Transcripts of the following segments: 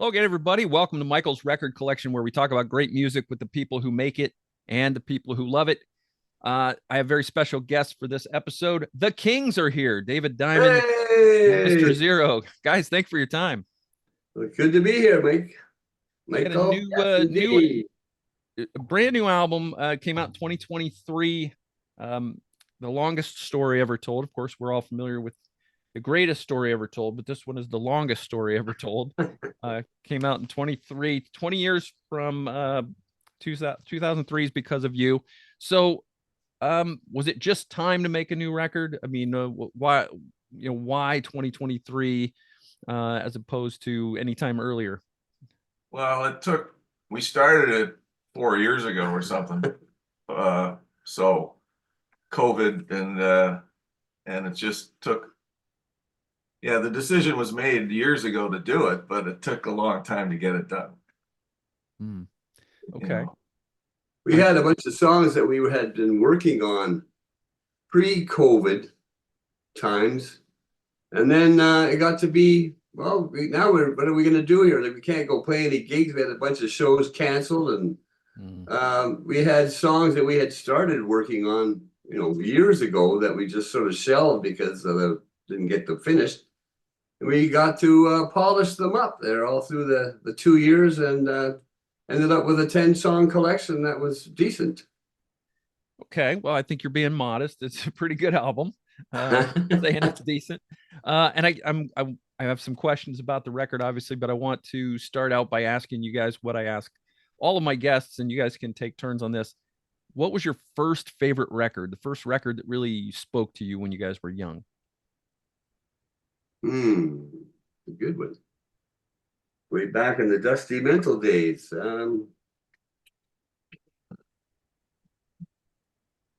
Hello again, everybody. Welcome to Michael's Record Collection, where we talk about great music with the people who make it and the people who love it. I have very special guests for this episode. The Kings are here, David Diamond and Mr. Hey, Zero. Guys, thanks for your time. well, good to be here, Mike. You got a Michael, yes, indeed. brand new album came out in 2023. Um, the longest story ever told. Of course, we're all familiar with the greatest story ever told, but this one is the longest story ever told. Came out in 23, 20 years from 2003's Because of You. So, was it just time to make a new record? I mean, why 2023 as opposed to any time earlier? Well, we started it 4 years ago or something. So COVID and it just took, yeah, the decision was made years ago to do it, but it took a long time to get it done. Hmm. You Okay. know. We had a bunch of songs that we had been working on pre-COVID times, and then it got to be, well, now what are we going to do here? Like, we can't go play any gigs. We had a bunch of shows canceled, and Hmm. we had songs that we had started working on, years ago that we just sort of shelved because didn't get them finished. We got to polish them up there all through the 2 years, and ended up with a 10-song collection that was decent. Okay. Well, I think you're being modest. It's a pretty good album. Saying it's decent. And I have some questions about the record, obviously, but I want to start out by asking you guys what I ask all of my guests, and you guys can take turns on this. What was your first favorite record? The first record that really spoke to you when you guys were young? A good one. Way back in the Dusty Mental days. I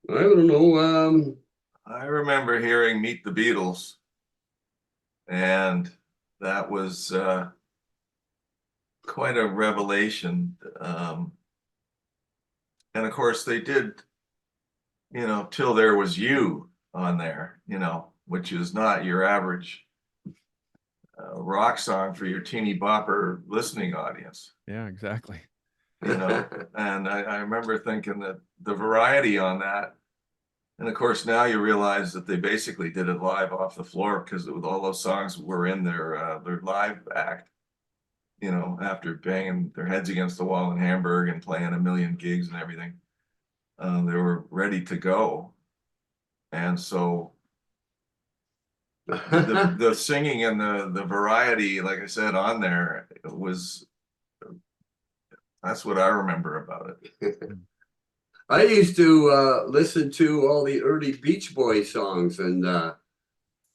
don't know. I remember hearing Meet the Beatles, and that was quite a revelation. And of course, they did, Till There Was You on there, which is not your average rock song for your teeny bopper listening audience. Yeah, exactly. And I remember thinking that the variety on that, and of course now you realize that they basically did it live off the floor because all those songs were in their live act, after banging their heads against the wall in Hamburg and playing a million gigs and everything. They were ready to go. And so the singing and the variety, like I said, on there that's what I remember about it. I used to listen to all the early Beach Boys songs and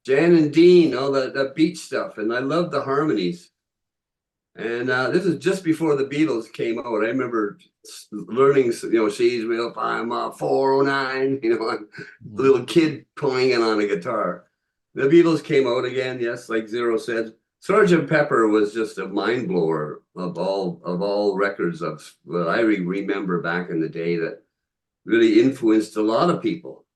Jan and Dean, all that beach stuff, and I loved the harmonies. And this is just before the Beatles came out. I remember learning, She's Real Fine, 409, a little kid playing it on a guitar. The Beatles came out again, yes, like Zero said. Sergeant Pepper was just a mind blower of all records of what I remember back in the day that really influenced a lot of people.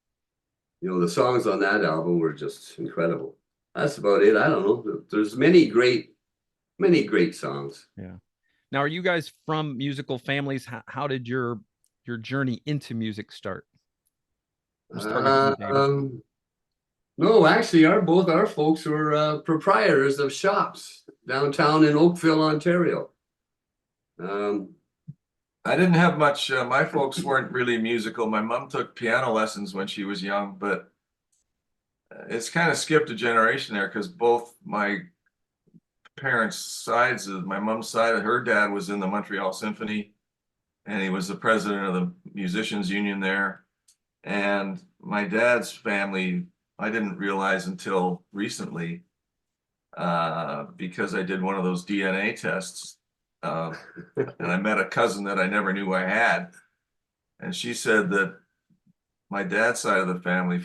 The songs on that album were just incredible. That's about it. I don't know. There's many great songs. Yeah. Now, are you guys from musical families? How did your journey into music start? We'll start with you, David. No, actually, both our folks were proprietors of shops downtown in Oakville, Ontario. I didn't have much. My folks weren't really musical. My mom took piano lessons when she was young, but it's kind of skipped a generation there because both my parents' sides, my mom's side, her dad was in the Montreal Symphony, and he was the president of the musicians union there. And my dad's family, I didn't realize until recently, because I did one of those DNA tests, and I met a cousin that I never knew I had, and she said that my dad's side of the family we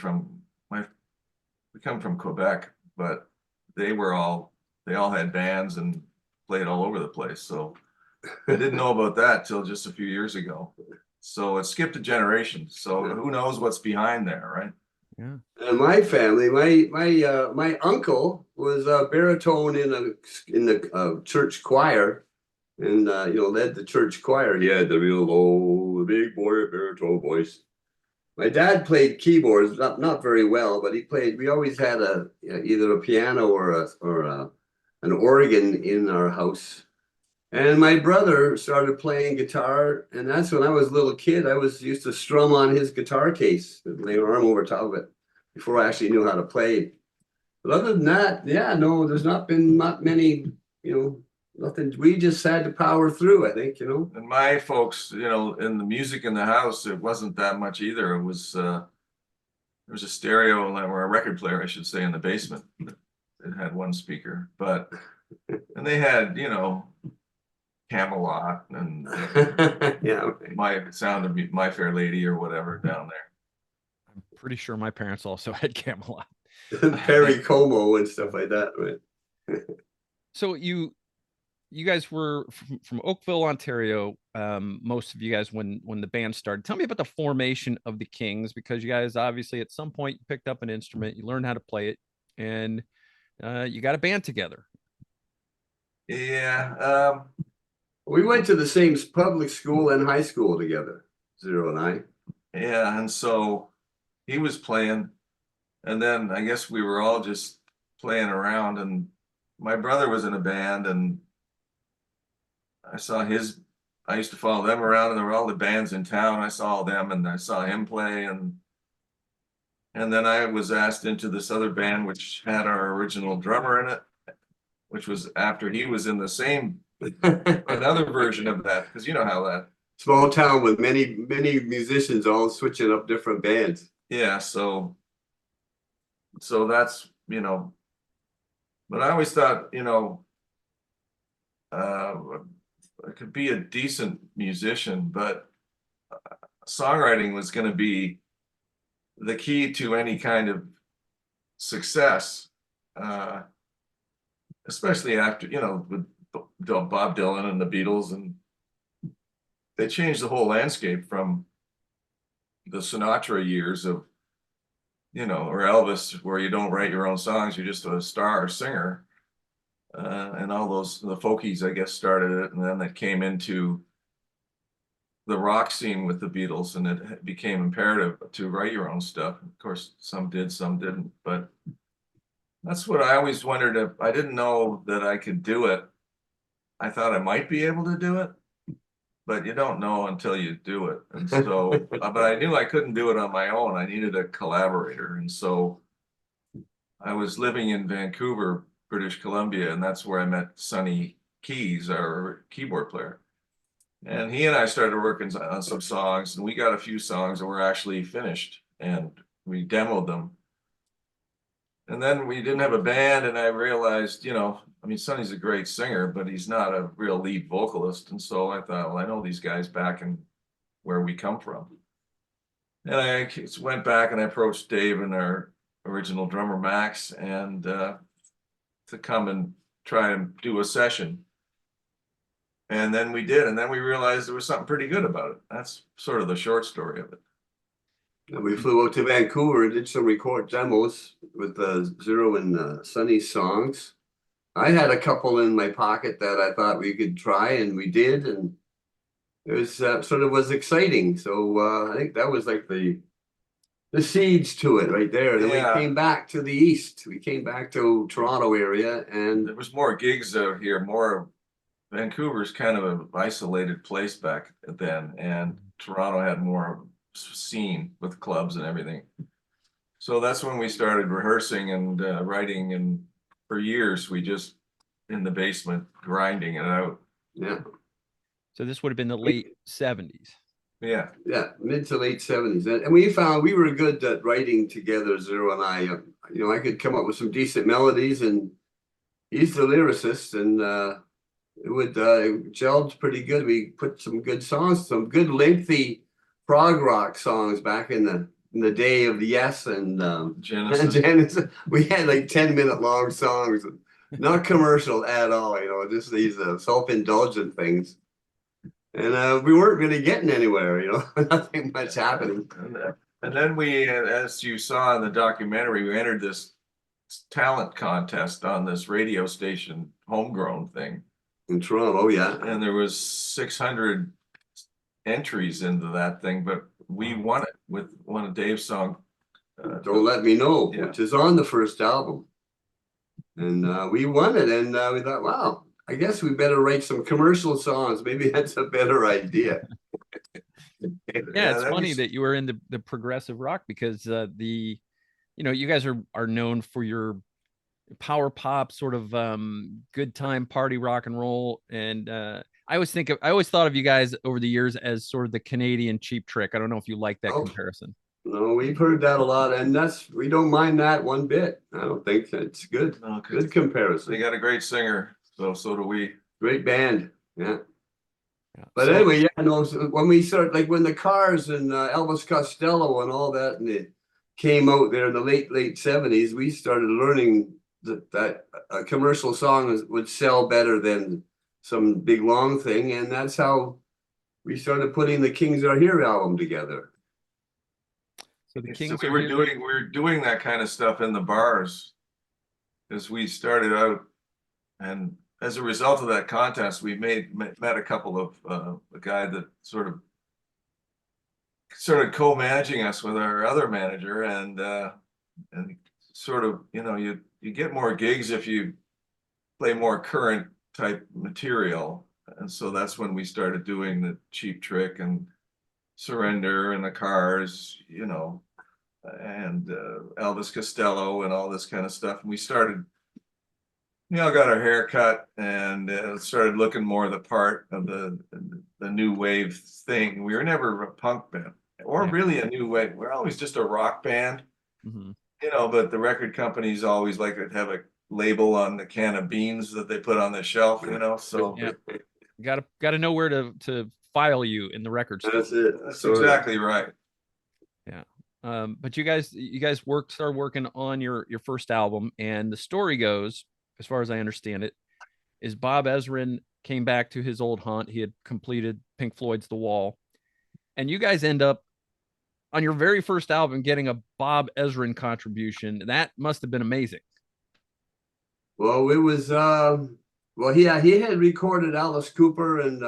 come from Quebec, but they all had bands and played all over the place. So I didn't know about that till just a few years ago. So it skipped a generation. So who knows what's behind there, right? Yeah. And my family, my uncle was a baritone in the church choir, and led the church choir. He had the real low, big boy baritone voice. My dad played keyboards, not very well, but he played. We always had either a piano or an organ in our house. And my brother started playing guitar, and that's when I was a little kid. I used to strum on his guitar case, lay my arm over top of it, before I actually knew how to play. But other than that, yeah, no, there's not many, nothing. We just had to power through, I think, And my folks, in the music in the house, it wasn't that much either. It was there was a stereo or a record player, I should say, in the basement. It had one speaker, and they had, Camelot and Yeah. my Sound of My Fair Lady or whatever down there. I'm pretty sure my parents also had Camelot. Perry Como and stuff like that, right? So you guys were from Oakville, Ontario. Most of you guys when the band started. Tell me about the formation of the Kings, because you guys obviously at some point you picked up an instrument, you learned how to play it, and you got a band together. Yeah. We went to the same public school and high school together, Zero and I. Yeah, and so he was playing, and then I guess we were all just playing around, and my brother was in a band, and I used to follow them around, and there were all the bands in town. I saw them, and I saw him play, and then I was asked into this other band, which had our original drummer in it, which was after he was in the same, another version of that, because you know how that. Small town with many musicians all switching up different bands. Yeah, so that's, but I always thought, I could be a decent musician, but songwriting was going to be the key to any kind of success, especially after, with Bob Dylan and the Beatles, and they changed the whole landscape from the Sinatra years of, or Elvis, where you don't write your own songs, you're just a star singer. And all the folkies, I guess, started it, and then it came into the rock scene with the Beatles, and it became imperative to write your own stuff. Of course, some did, some didn't, but that's what I always wondered. If I didn't know that I could do it, I thought I might be able to do it, but you don't know until you do it. And so, but I knew I couldn't do it on my own. I needed a collaborator, and so I was living in Vancouver, British Columbia, and that's where I met Sonny Keys, our keyboard player. And he and I started working on some songs, and we got a few songs that were actually finished, and we demoed them. And then we didn't have a band, and I realized, Sonny's a great singer, but he's not a real lead vocalist. And so I thought, well, I know these guys back in where we come from. And I went back and I approached Dave and our original drummer, Max, and to come and try and do a session. And then we did, and then we realized there was something pretty good about it. That's sort of the short story of it. And we flew out to Vancouver and did some record demos with Zero and Sonny's songs. I had a couple in my pocket that I thought we could try, and we did, and it was sort of was exciting. So I think that was like the seeds to it right there. Then we came back to the east. We came back to Toronto area, and there was more gigs out here. Vancouver's kind of an isolated place back then, and Toronto had more scene with clubs and everything. So that's when we started rehearsing and writing, and for years we just in the basement grinding it out. Yeah. So this would have been the late 70s. Yeah, mid to late 70s. And we found we were good at writing together, Zero and I. I could come up with some decent melodies, and he's the lyricist, and it would gelled pretty good. We put some good songs, some good lengthy prog rock songs back in the day of the Yes and Genesis. We had like 10-minute long songs, not commercial at all, just these self-indulgent things. And we weren't really getting anywhere, nothing much happening. And then we, as you saw in the documentary, we entered this talent contest on this radio station, homegrown thing. In Toronto, oh yeah. And there was 600 entries into that thing, but we won it with one of Dave's songs. Don't Let Me Know, Yeah. which is on the first album. And we won it, and we thought, wow, I guess we better write some commercial songs. Maybe that's a better idea. Yeah, it's funny that you were in the progressive rock, because you guys are known for your power pop sort of good time party rock and roll, and I always thought of you guys over the years as sort of the Canadian Cheap Trick. I don't know if you like that comparison. No, we've heard that a lot, and we don't mind that one bit. I don't think it's good. No, good comparison. They got a great singer, so do we. Great band, yeah. But anyway, yeah, no. So when we started, like when the Cars and Elvis Costello and all that, and it came out there in the late '70s, we started learning that a commercial song would sell better than some big long thing, and that's how we started putting the Kings Are Here album together. So the Kings we were doing that kind of stuff in the bars as we started out, and as a result of that contest, we met a couple of a guy that sort of co-managing us with our other manager, and sort of, you get more gigs if you play more current type material, and so that's when we started doing the Cheap Trick and Surrender and the Cars, and Elvis Costello and all this kind of stuff. And we started, got our hair cut and started looking more the part of the new wave thing. We were never a punk band or really a new wave. We're always just a rock band, but the record companies always like to have a label on the can of beans that they put on the shelf, so gotta know where to file you in the record store. That's it. That's exactly right. Yeah. But you guys started working on your first album, and the story goes, as far as I understand it, is Bob Ezrin came back to his old haunt. He had completed Pink Floyd's The Wall, and you guys end up on your very first album getting a Bob Ezrin contribution. That must have been amazing. Well, it was he had recorded Alice Cooper, and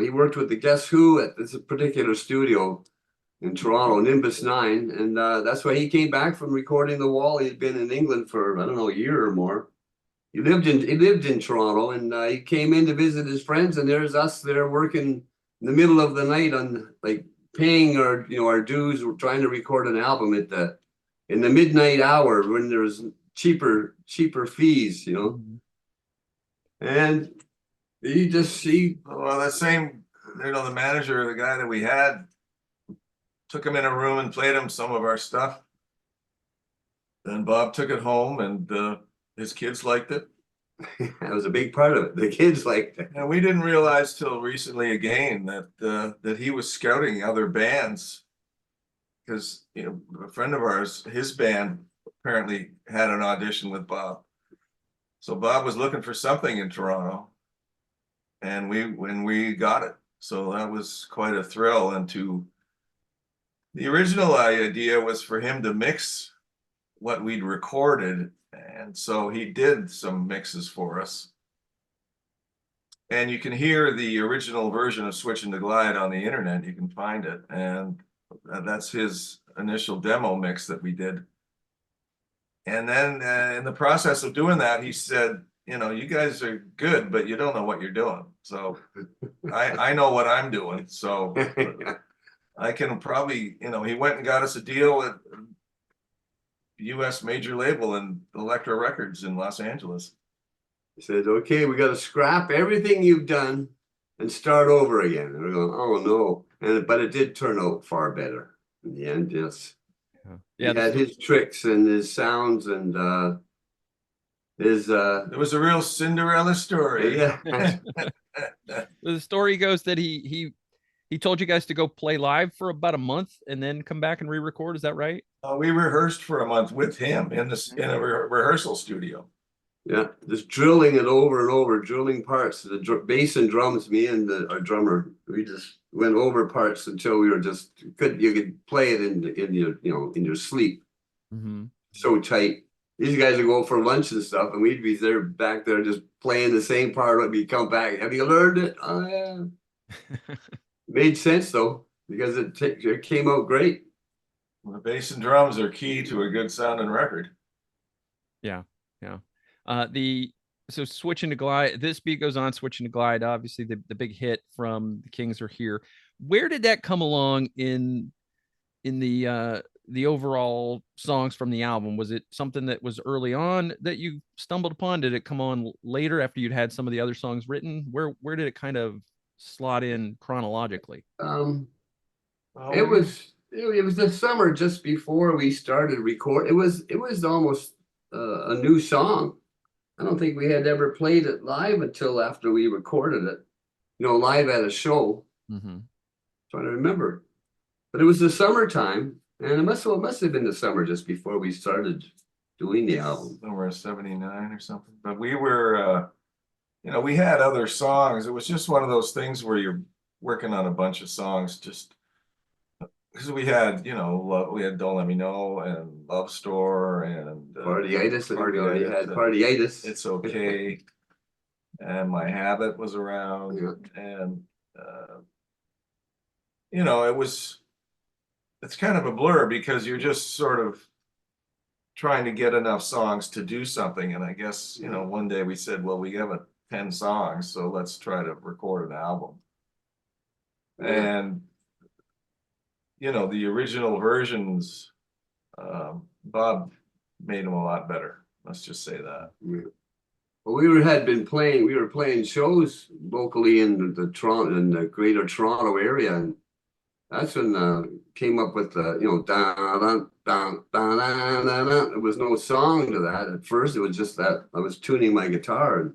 he worked with the Guess Who at this particular studio in Toronto, Nimbus 9, and that's why he came back from recording The Wall. He'd been in England for, I don't know, a year or more. He lived in Toronto, and he came in to visit his friends, and there's us there working in the middle of the night on, like, paying our dues. We're trying to record an album in the midnight hour when there's cheaper fees, and well, that same, the manager, the guy that we had, took him in a room and played him some of our stuff. Then Bob took it home, and his kids liked it. That was a big part of it. The kids liked it. And we didn't realize till recently again that he was scouting other bands, because a friend of ours, his band apparently had an audition with Bob. So Bob was looking for something in Toronto, and we got it. So that was quite a thrill. And the original idea was for him to mix what we'd recorded, and so he did some mixes for us. And you can hear the original version of Switchin' to Glide on the internet. You can find it, and that's his initial demo mix that we did. And then in the process of doing that, he said, you guys are good, but you don't know what you're doing. So I know what I'm doing. So I can probably, he went and got us a deal with US major label and Elektra Records in Los Angeles. He said, okay, we got to scrap everything you've done and start over again. And we're going, oh no. But it did turn out far better in the end. Yes. He had his tricks and his sounds, and it was a real Cinderella story. Yeah. The story goes that he told you guys to go play live for about a month and then come back and re-record. Is that right? We rehearsed for a month with him in a rehearsal studio. Yeah, just drilling it over and over, drilling parts. The bass and drums, me and our drummer, we just went over parts until we were you could play it in your sleep. Mm-hmm. So tight. these guys would go for lunch and stuff, and we'd be there back there just playing the same part. When we come back, have you learned it? Oh yeah, made sense though because it came out great. The bass and drums are key to a good sounding record. Yeah, yeah. So Switching to Glide, This Beat Goes On, Switching to Glide, obviously the big hit from The Kings Are Here. Where did that come along in the overall songs from the album? Was it something that was early on that you stumbled upon? Did it come on later after you'd had some of the other songs written? Where did it kind of slot in chronologically? It was the summer just before we started record. It was almost a new song. I don't think we had ever played it live until after we recorded it, live at a show. Mm-hmm. Trying to remember, but it was the summertime, and it must have been the summer just before we started doing the album. Somewhere in 79 or something. But we were, we had other songs. It was just one of those things where you're working on a bunch of songs just because we had, we had Don't Let Me Know and Love Store and Partyitis. We already had Partyitis. It's Okay. And My Habit was around. Yeah. And, it's kind of a blur because you're just sort of trying to get enough songs to do something. And I guess, one day we said, well, we have 10 songs, so let's try to record an album. Yeah. And the original versions, Bob made them a lot better. Let's just say that. Yeah. Well, we were playing shows locally in the greater Toronto area, and that's when came up with the da da da da. There was no song to that at first. It was just that I was tuning my guitar and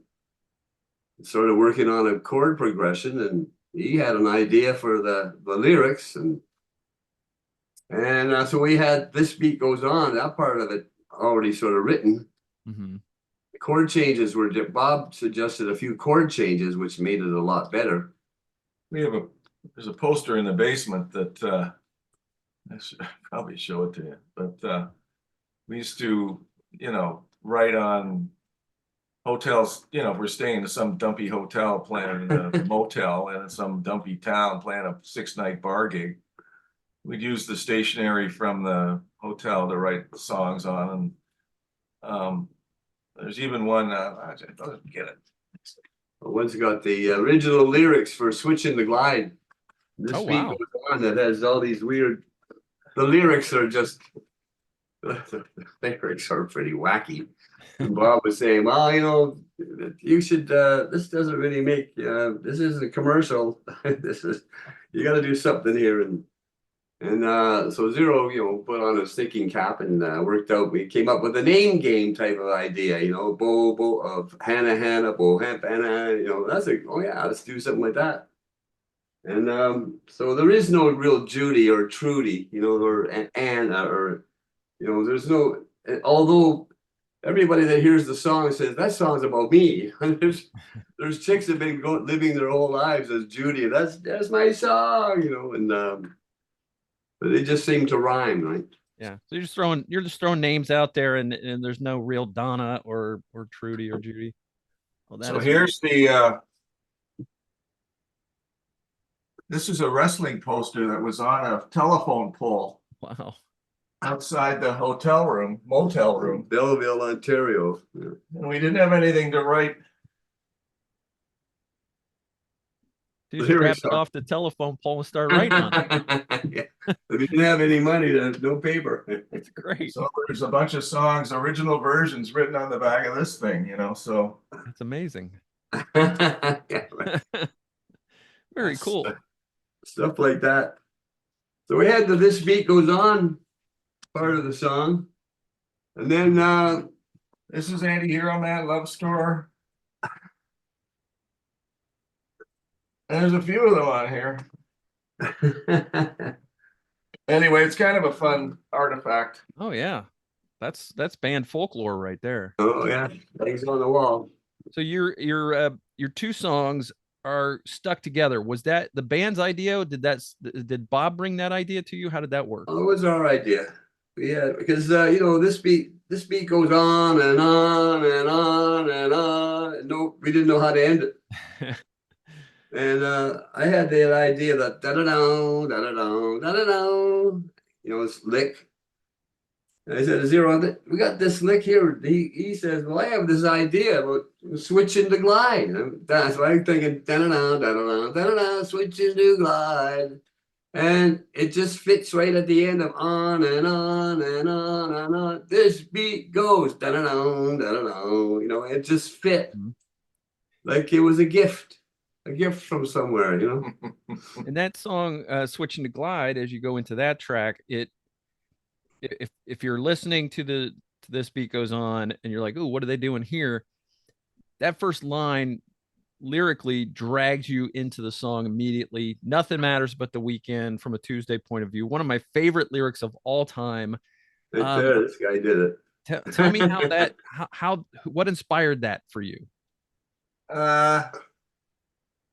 sort of working on a chord progression, and he had an idea for the lyrics, and so we had This Beat Goes On, that part of it already sort of written. Mm-hmm. The chord changes Bob suggested a few chord changes, which made it a lot better. There's a poster in the basement that I should probably show it to you, but we used to, write on hotels, if we're staying in some dumpy hotel playing a motel and in some dumpy town playing a 6-night bar gig, we'd use the stationery from the hotel to write the songs on. And there's even one, I don't get it. One's got the original lyrics for Switchin to Glide. This Beat Goes On, that has all these weird, the lyrics are just, the lyrics are pretty wacky. And Bob was saying, well, you should, this doesn't really make, this isn't a commercial. You got to do something here. And so Zero, put on his thinking cap and worked out. We came up with a name game type of idea, Bo of Hannah, Bo Hannah, that's like, oh yeah, let's do something like that. And so there is no real Judy or Trudy, or Anna, or there's no. Although everybody that hears the song says that song's about me. there's chicks that have been living their whole lives as Judy. That's my song, and but they just seem to rhyme, right? Yeah. So you're just throwing names out there, and there's no real Donna or Trudy or Judy. Well, so here's this is a wrestling poster that was on a telephone pole. Wow. Outside the motel room, Belleville, Ontario. Yeah. And we didn't have anything to write. You just grab it off the telephone pole and start writing on it. Yeah. We didn't have any money, no paper. It's great. So there's a bunch of songs, original versions written on the back of this thing, so. That's amazing. Yeah, Very cool. Stuff like that. So we had the This Beat Goes On part of the song. And then this is Anti-Hero Man, Love Store. And there's a few of them on here. Anyway, it's kind of a fun artifact. Oh yeah. That's band folklore right there. Oh yeah. Things on the wall. So your two songs are stuck together. Was that the band's idea? Did Bob bring that idea to you? How did that work? Oh, it was our idea. Yeah, because This Beat this beat goes on and on and on and on. No, we didn't know how to end it. And I had the idea that da da da da da da da da da, it's lick. And I said, Zero, we got this lick here. He says, well, I have this idea about switching to glide. And that's why I'm thinking da da da da da da da, switching to glide. And it just fits right at the end of on and on and on and on. This beat goes da da da da da da. It just fit like it was a gift from somewhere. And that song, "Switching to Glide," as you go into that track, if you're listening to this beat goes on, and you're like, "Oh, what are they doing here?" That first line lyrically drags you into the song immediately. Nothing matters but the weekend from a Tuesday point of view. One of my favorite lyrics of all time. Right there, this guy did it. Tell me what inspired that for you? I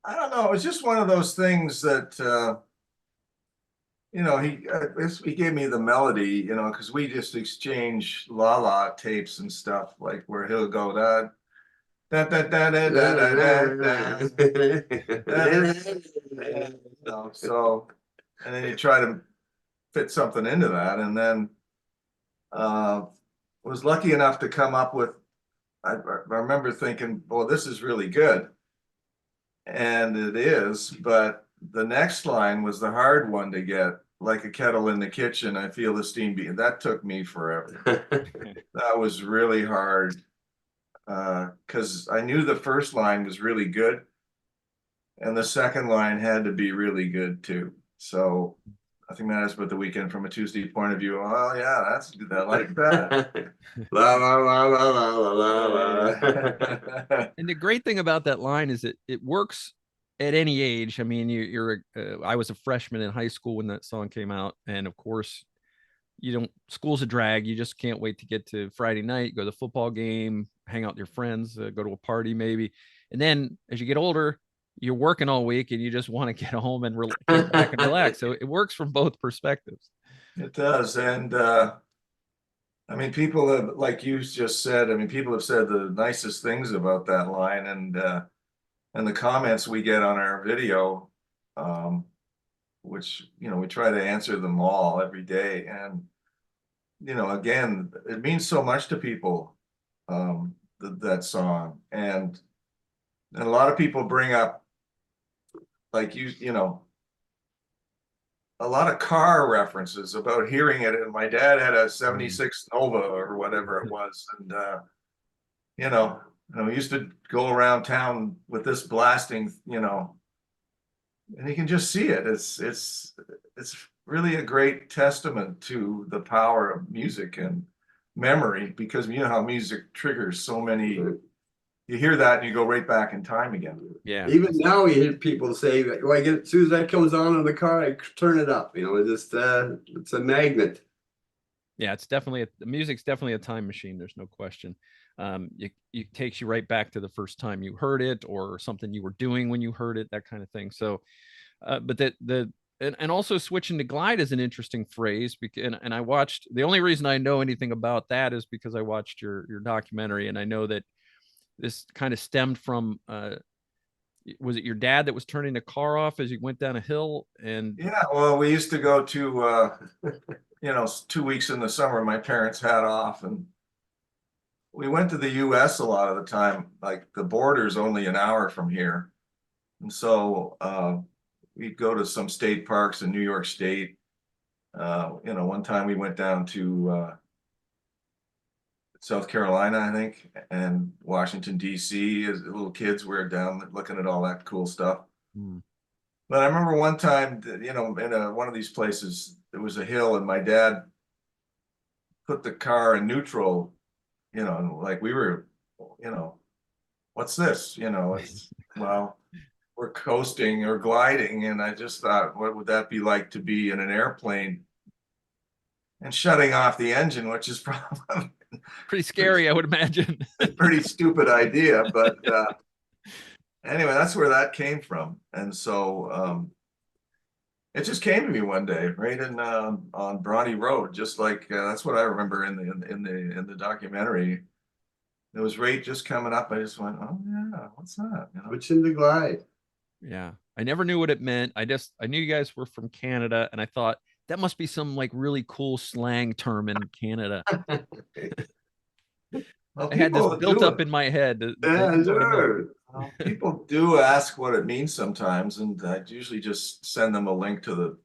don't know. It was just one of those things that he gave me the melody, because we just exchange la la tapes and stuff, like where he'll go da da da da da da da da. So, and then you try to fit something into that, and then was lucky enough to come up with. I remember thinking, "Well, this is really good," and it is. But the next line was the hard one to get. Like a kettle in the kitchen, I feel the steam beating. That took me forever. That was really hard because I knew the first line was really good, and the second line had to be really good too. So nothing matters but the weekend from a Tuesday point of view. Oh yeah, that's good. I like that. La la la la la la la. And the great thing about that line is it works at any age. I mean, I was a freshman in high school when that song came out, and of course, school's a drag. You just can't wait to get to Friday night, go to the football game, hang out with your friends, go to a party maybe, and then as you get older, you're working all week and you just want to get home and kick back and relax. So it works from both perspectives. It does, and I mean, people have, like you just said, I mean, people have said the nicest things about that line, and the comments we get on our video, which, we try to answer them all every day. And, again, it means so much to people, that song. And a lot of people bring up, like a lot of car references about hearing it. And my dad had a 76 Nova or whatever it was. And, we used to go around town with this blasting, and you can just see it. It's really a great testament to the power of music and memory, because you know how music triggers so many. You hear that and you go right back in time again. Yeah. Even now, you hear people say that. Well, as soon as that comes on in the car, I turn it up. It's a magnet. Yeah, the music's definitely a time machine. There's no question. It takes you right back to the first time you heard it, or something you were doing when you heard it, that kind of thing. So, but and also switching to glide is an interesting phrase, because and I watched, the only reason I know anything about that is because I watched your documentary, and I know that this kind of stemmed from was it your dad that was turning the car off as you went down a hill? And yeah, well, we used to go to 2 weeks in the summer, my parents had off, and we went to the US a lot of the time. Like the border's only an hour from here, and so we'd go to some state parks in New York State. One time we went down to South Carolina, I think, and Washington, D.C. As little kids, we were down looking at all that cool stuff. But I remember one time, in one of these places, there was a hill, and my dad put the car in neutral, and like we were, what's this? It's, well, we're coasting or gliding. And I just thought, what would that be like to be in an airplane and shutting off the engine, which is probably pretty scary, I would imagine. a pretty stupid idea, but anyway, that's where that came from. And so It just came to me one day, right in on Bronte Road, just like that's what I remember in the documentary. It was right just coming up. I just went, oh yeah, what's that? You know? Switching the glide. Yeah. I never knew what it meant. I knew you guys were from Canada, and I thought that must be some like really cool slang term in Canada. Well, I had this people built do up it. in my head that Yeah, you would know. sure. Well, people do ask what it means sometimes, and I usually just send them a link to the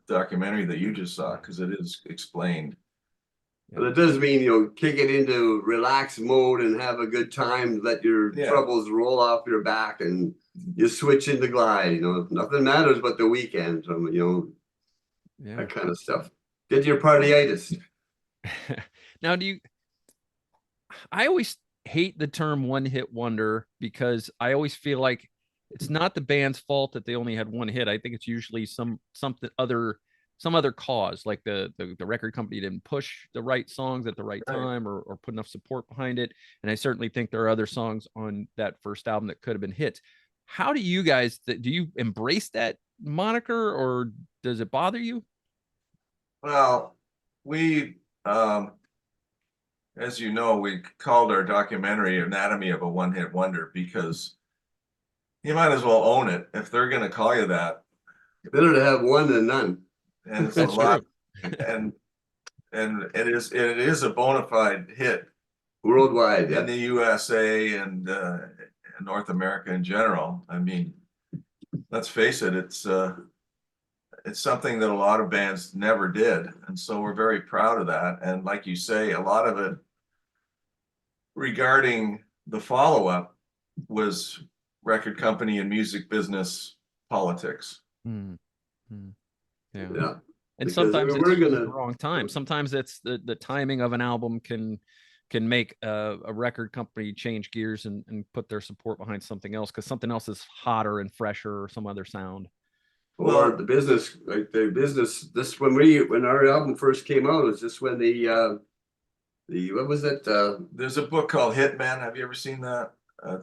documentary that you just saw because it is explained. But it does mean, kick it into relaxed mode and have a good time, let your troubles roll off your back, and you switch into glide. Nothing matters but the weekend, that kind of stuff. Get your partyitis. Now, I always hate the term one hit wonder because I always feel like it's not the band's fault that they only had one hit. I think it's usually some other cause, like the record company didn't push the right songs at the right time, or put enough support behind it. And I certainly think there are other songs on that first album that could have been hits. How do you guys, do you embrace that moniker, or does it bother you? Well, we as you know, we called our documentary Anatomy of a One-Hit Wonder because you might as well own it if they're going to call you that. Better to have one than none. And it's That's a lot, true. and it is a bona fide hit Worldwide, in the USA and North America in general. I mean, let's face it, it's something that a lot of bands never did, and so we're very proud of that. And like you say, a lot of it regarding the follow-up was record company and music business politics. Yeah. And Because sometimes we're it's gonna the wrong time. Sometimes it's the timing of an album can make a record company change gears and put their support behind something else because something else is hotter and fresher, or some other sound. or the business, like the business. This when our album first came out, it was just when the what was it? There's a book called Hitman. Have you ever seen that?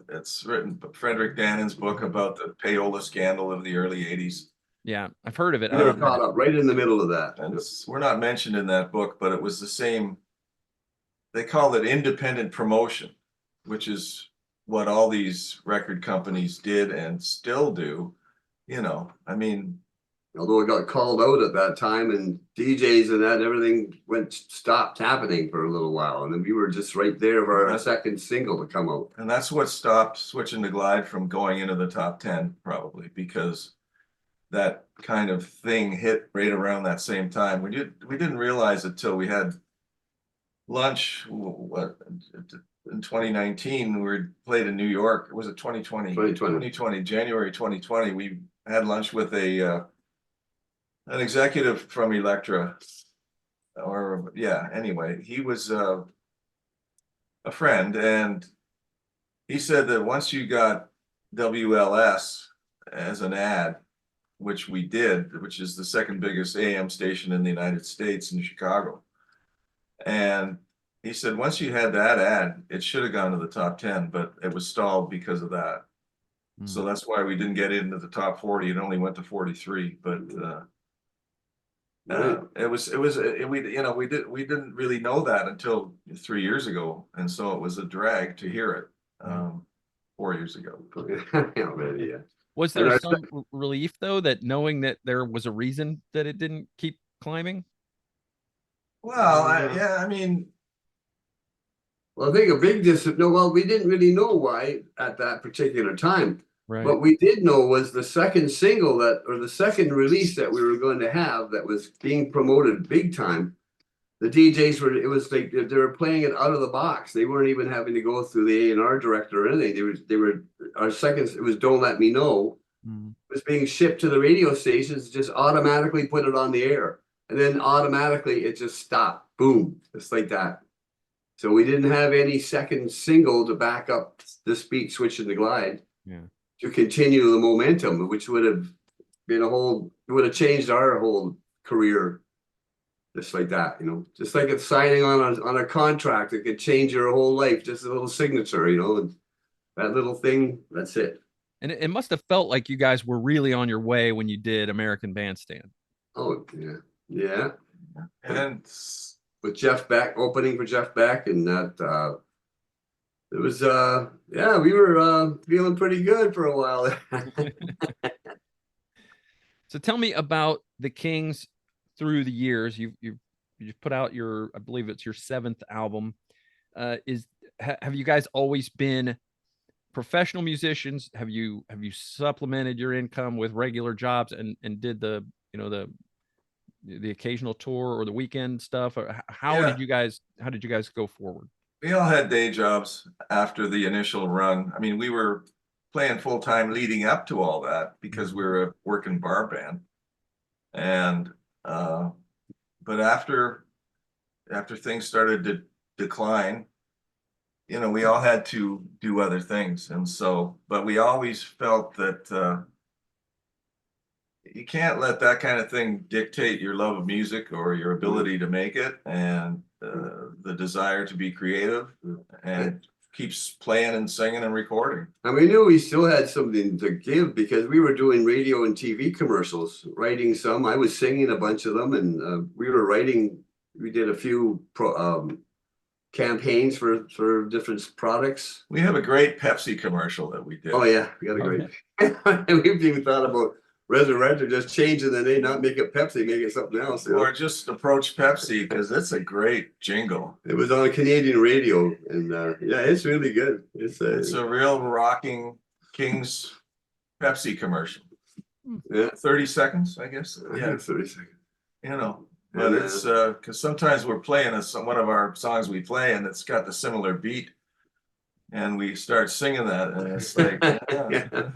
It's written Frederick Dannon's book about the payola scandal of the early 80s. Yeah, I've heard of it. We were caught up right in the middle of that. And we're not mentioned in that book, but it was the same. They called it independent promotion, which is what all these record companies did and still do. I mean, although it got called out at that time, and DJs and that, everything stopped happening for a little while, and then we were just right there for our second single to come out. And that's what stopped Switchin' to Glide from going into the top 10, probably, because that kind of thing hit right around that same time. We didn't realize it till we had lunch in 2019. We played in New York. Was it 2020? 2020, January 2020. We had lunch with an executive from Elektra, anyway, he was a friend, and he said that once you got WLS as an ad, which we did, which is the second biggest AM station in the United States in Chicago, and he said once you had that ad, it should have gone to the top 10, but it was stalled because of that. So that's why we didn't get into the top 40. It only went to 43, but we didn't really know that until 3 years ago, and so it was a drag to hear it 4 years ago. Yeah. Was there some relief though, that knowing that there was a reason that it didn't keep climbing? Well, I mean, well, I think a big we didn't really know why at that particular time. Right. What we did know was the second single or the second release that we were going to have that was being promoted big time. The DJs it was like they were playing it out of the box. They weren't even having to go through the A&R director or anything. Our second, it was Don't Let Me Know. It was being shipped to the radio stations, just automatically put it on the air. And then automatically it just stopped. Boom. Just like that. So we didn't have any second single to back up this beat, Switchin' to Glide. Yeah. To continue the momentum, which would have been would have changed our whole career, just like that, just like it's signing on a contract. It could change your whole life, just a little signature, and that little thing, that's it. And it must have felt like you guys were really on your way when you did American Bandstand. Oh yeah, yeah. And With Jeff Beck opening for Jeff Beck, and that it was yeah, we were feeling pretty good for a while. So tell me about the Kings through the years. You've put out your, I believe it's your seventh album. Is have you guys always been professional musicians? Have you supplemented your income with regular jobs and did the the occasional tour or the weekend stuff? Or yeah, how did you guys go forward? we all had day jobs after the initial run. I mean, we were playing full time leading up to all that because we were a working bar band. And but after things started to decline, we all had to do other things. And so, but we always felt that you can't let that kind of thing dictate your love of music or your ability to make it, and the desire to be creative and keeps playing and singing and recording. And we knew we still had something to give because we were doing radio and TV commercials, writing some. I was singing a bunch of them, and we were writing. We did a few campaigns for different products. We have a great Pepsi commercial that we did. Oh yeah, we got a great. And we've even thought about Resurrector just changing the name, not make it Pepsi, make it something else. Or just approach Pepsi because it's a great jingle. It was on Canadian radio, and yeah, it's really good. It's a real rocking Kings Pepsi commercial. Yeah, 30 seconds, I guess. Yeah, 30 seconds. But it's because sometimes we're playing one of our songs we play, and it's got the similar beat, and we start singing that, and it's like, yeah.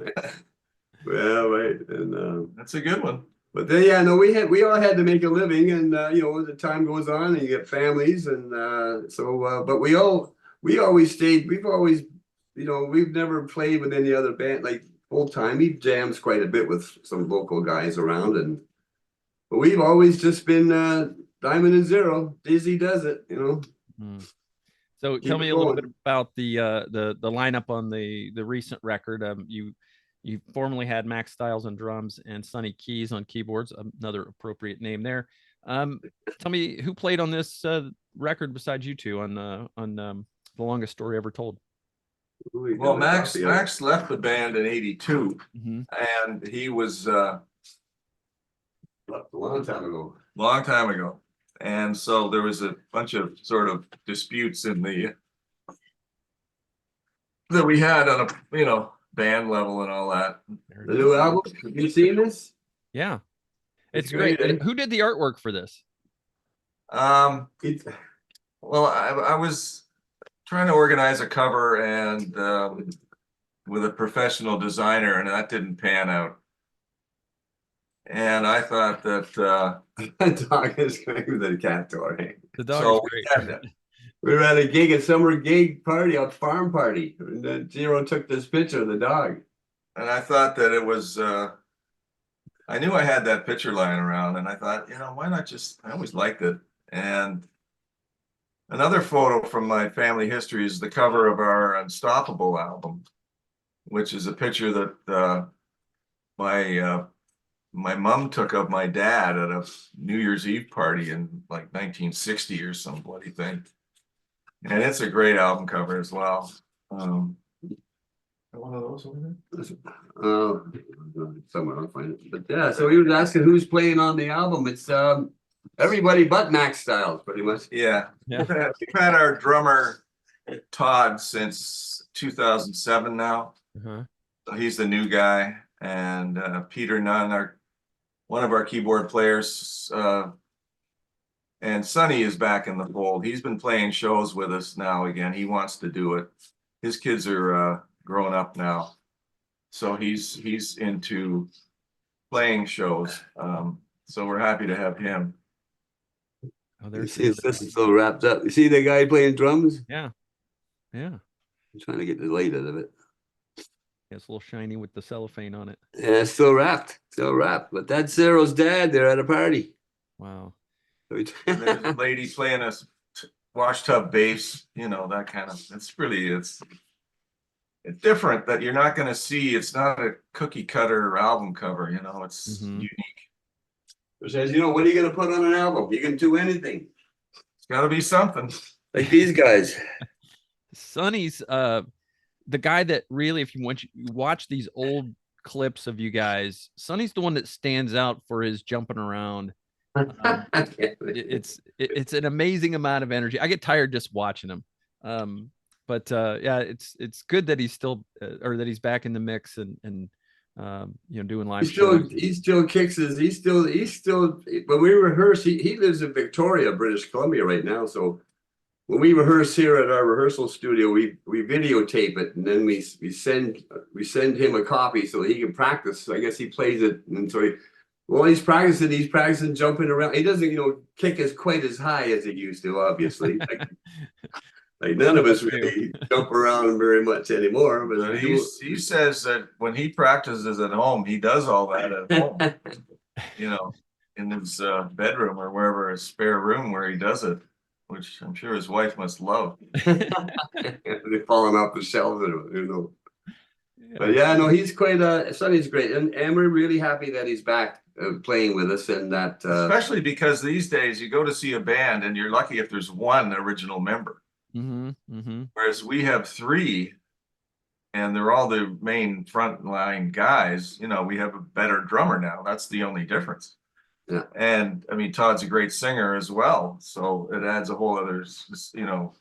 Well, right, and that's a good one. But then, yeah, no, we all had to make a living, and as the time goes on, and you get families, and but we always stayed. We've always, we've never played with any other band like old time. He jams quite a bit with some local guys around, but we've always just been Diamond and Zero. Dizzy does it, So Keep tell it me a little going. bit about the lineup on the recent record. You formerly had Max Styles on drums and Sonny Keys on keyboards. Another appropriate name there. Tell me who played on this record besides you two on The Longest Story Ever Told. Well, Max left the band in '82, Mm-hmm. and he was A long time ago. long time ago. And so there was a bunch of sort of disputes in that we had on a band level and all that. The new album. Have you seen this? Yeah, it's great, great. eh? And who did the artwork for this? It's Well, I was trying to organize a cover and with a professional designer, and that didn't pan out. And I thought that dog is going to the cat door. Eh? The dog so is we great. had We were at a summer gig party, a farm party, and then Zero took this picture of the dog. and I thought that it was I knew I had that picture lying around, and I thought, why not I always liked it. And another photo from my family history is the cover of our Unstoppable album, which is a picture that my mom took of my dad at a New Year's Eve party in like 1960 or some bloody thing. And it's a great album cover as well. One of those over there? Somewhere I'll find it. But yeah, so he was asking who's playing on the album. It's everybody but Max Styles, pretty much. Yeah. Yeah. We've had our drummer Todd since 2007 now. Uh-huh. So he's the new guy. And Peter Nunn, one of our keyboard players, and Sonny is back in the fold. He's been playing shows with us now again. He wants to do it. His kids are grown up now, so he's into playing shows. So we're happy to have him. Oh, there's This is so wrapped up. You see the guy playing drums? yeah. I'm trying to get the light out of it. It's a little shiny with the cellophane on it. Yeah, it's still wrapped. But that's Zero's dad. They're at a party. Wow. And there's a lady playing a wash tub bass, that kind of. It's it's different that you're not going to see. It's not a cookie cutter album cover, you know, it's Mhm. unique. It says, you know, what are you going to put on an album? You can do anything. It's got to be something. Like these guys. Sonny's the guy that really, if you watch these old clips of you guys, Sonny's the one that stands out for his jumping around. It's an amazing amount of energy. I get tired just watching him. But yeah, it's good that he's still or that he's back in the mix and you know, doing live shows. He still kicks his, he's still, when we rehearse, he lives in Victoria, British Columbia right now. So when we rehearse here at our rehearsal studio, we videotape it and then we send him a copy so he can practice. So I guess he plays it, and so he's practicing jumping around. He doesn't, you know, kick as quite as high as he used to, obviously. Like none of us really jump around very much anymore. But he says that when he practices at home, he does all that at home. You know, in his bedroom or wherever, his spare room where he does it, which I'm sure his wife must love. They're falling off the shelves, you know. But yeah, no, he's quite Sonny's great, and we're really happy that he's back playing with us, and that especially because these days you go to see a band and you're lucky if there's one original member. Whereas we have three, and they're all the main frontline guys. You know, we have a better drummer now. That's the only difference. Yeah. And I mean, Todd's a great singer as well, so it adds a whole other, you know,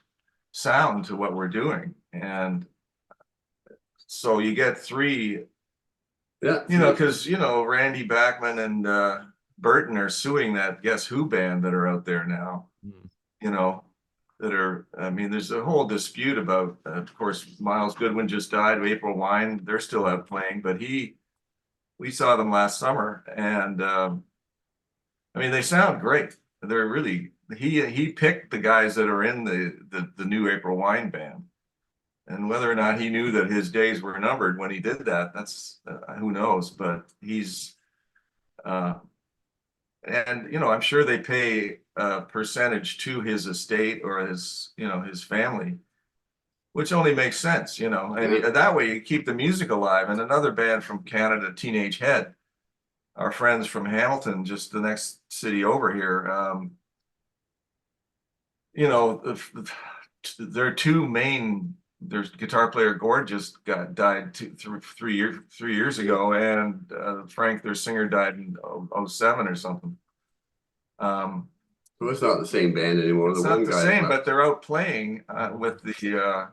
sound to what we're doing. And so you get three, yeah, you know, because you know Randy Bachman and Burton are suing that Guess Who band that are out there now. You know, that are, I mean, there's a whole dispute about, of course, Miles Goodwin just died, April Wine, they're still out playing, but we saw them last summer, and I mean, they sound great. They're really, he picked the guys that are in the new April Wine band, and whether or not he knew that his days were numbered when he did that, that's who knows, but he's and you know, I'm sure they pay a percentage to his estate or his, you know, his family, which only makes sense, you know, and that way you keep the music alive. And another band from Canada, Teenage Head, our friends from Hamilton, just the next city over here, you know, their two main, their guitar player Gord just died 3 years ago, and Frank, their singer, died in 07 or something. So it's not the same band anymore. It's not the same, but they're out playing with the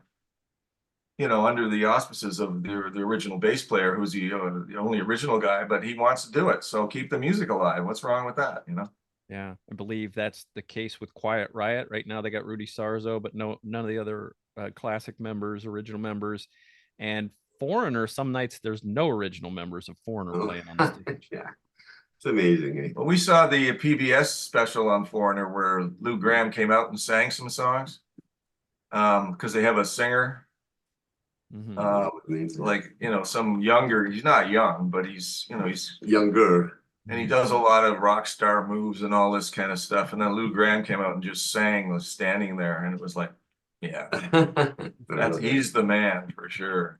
you know, under the auspices of the original bass player, who's the only original guy, but he wants to do it. So keep the music alive. What's wrong with that, you know? Yeah, I believe that's the case with Quiet Riot. Right now they got Rudy Sarzo, but none of the other classic members, original members. And Foreigner, some nights there's no original members of Foreigner playing on the stage. Yeah, it's amazing. Eh? Well, we saw the PBS special on Foreigner where Lou Gramm came out and sang some songs because they have a singer. Like, you know, some younger, he's not young, but he's, you know, he's younger. And he does a lot of rock star moves and all this kind of stuff. And then Lou Gramm came out and just sang, was standing there, and it was like, yeah, he's the man for sure.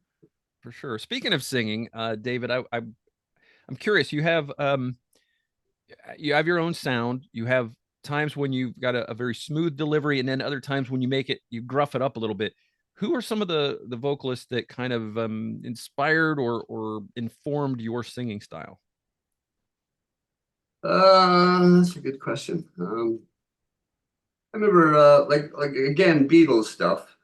For sure. Speaking of singing, David, I'm curious. You have your own sound. You have times when you've got a very smooth delivery, and then other times when you gruff it up a little bit. Who are some of the vocalists that kind of inspired or informed your singing style? That's a good question. I remember like again, Beatles stuff.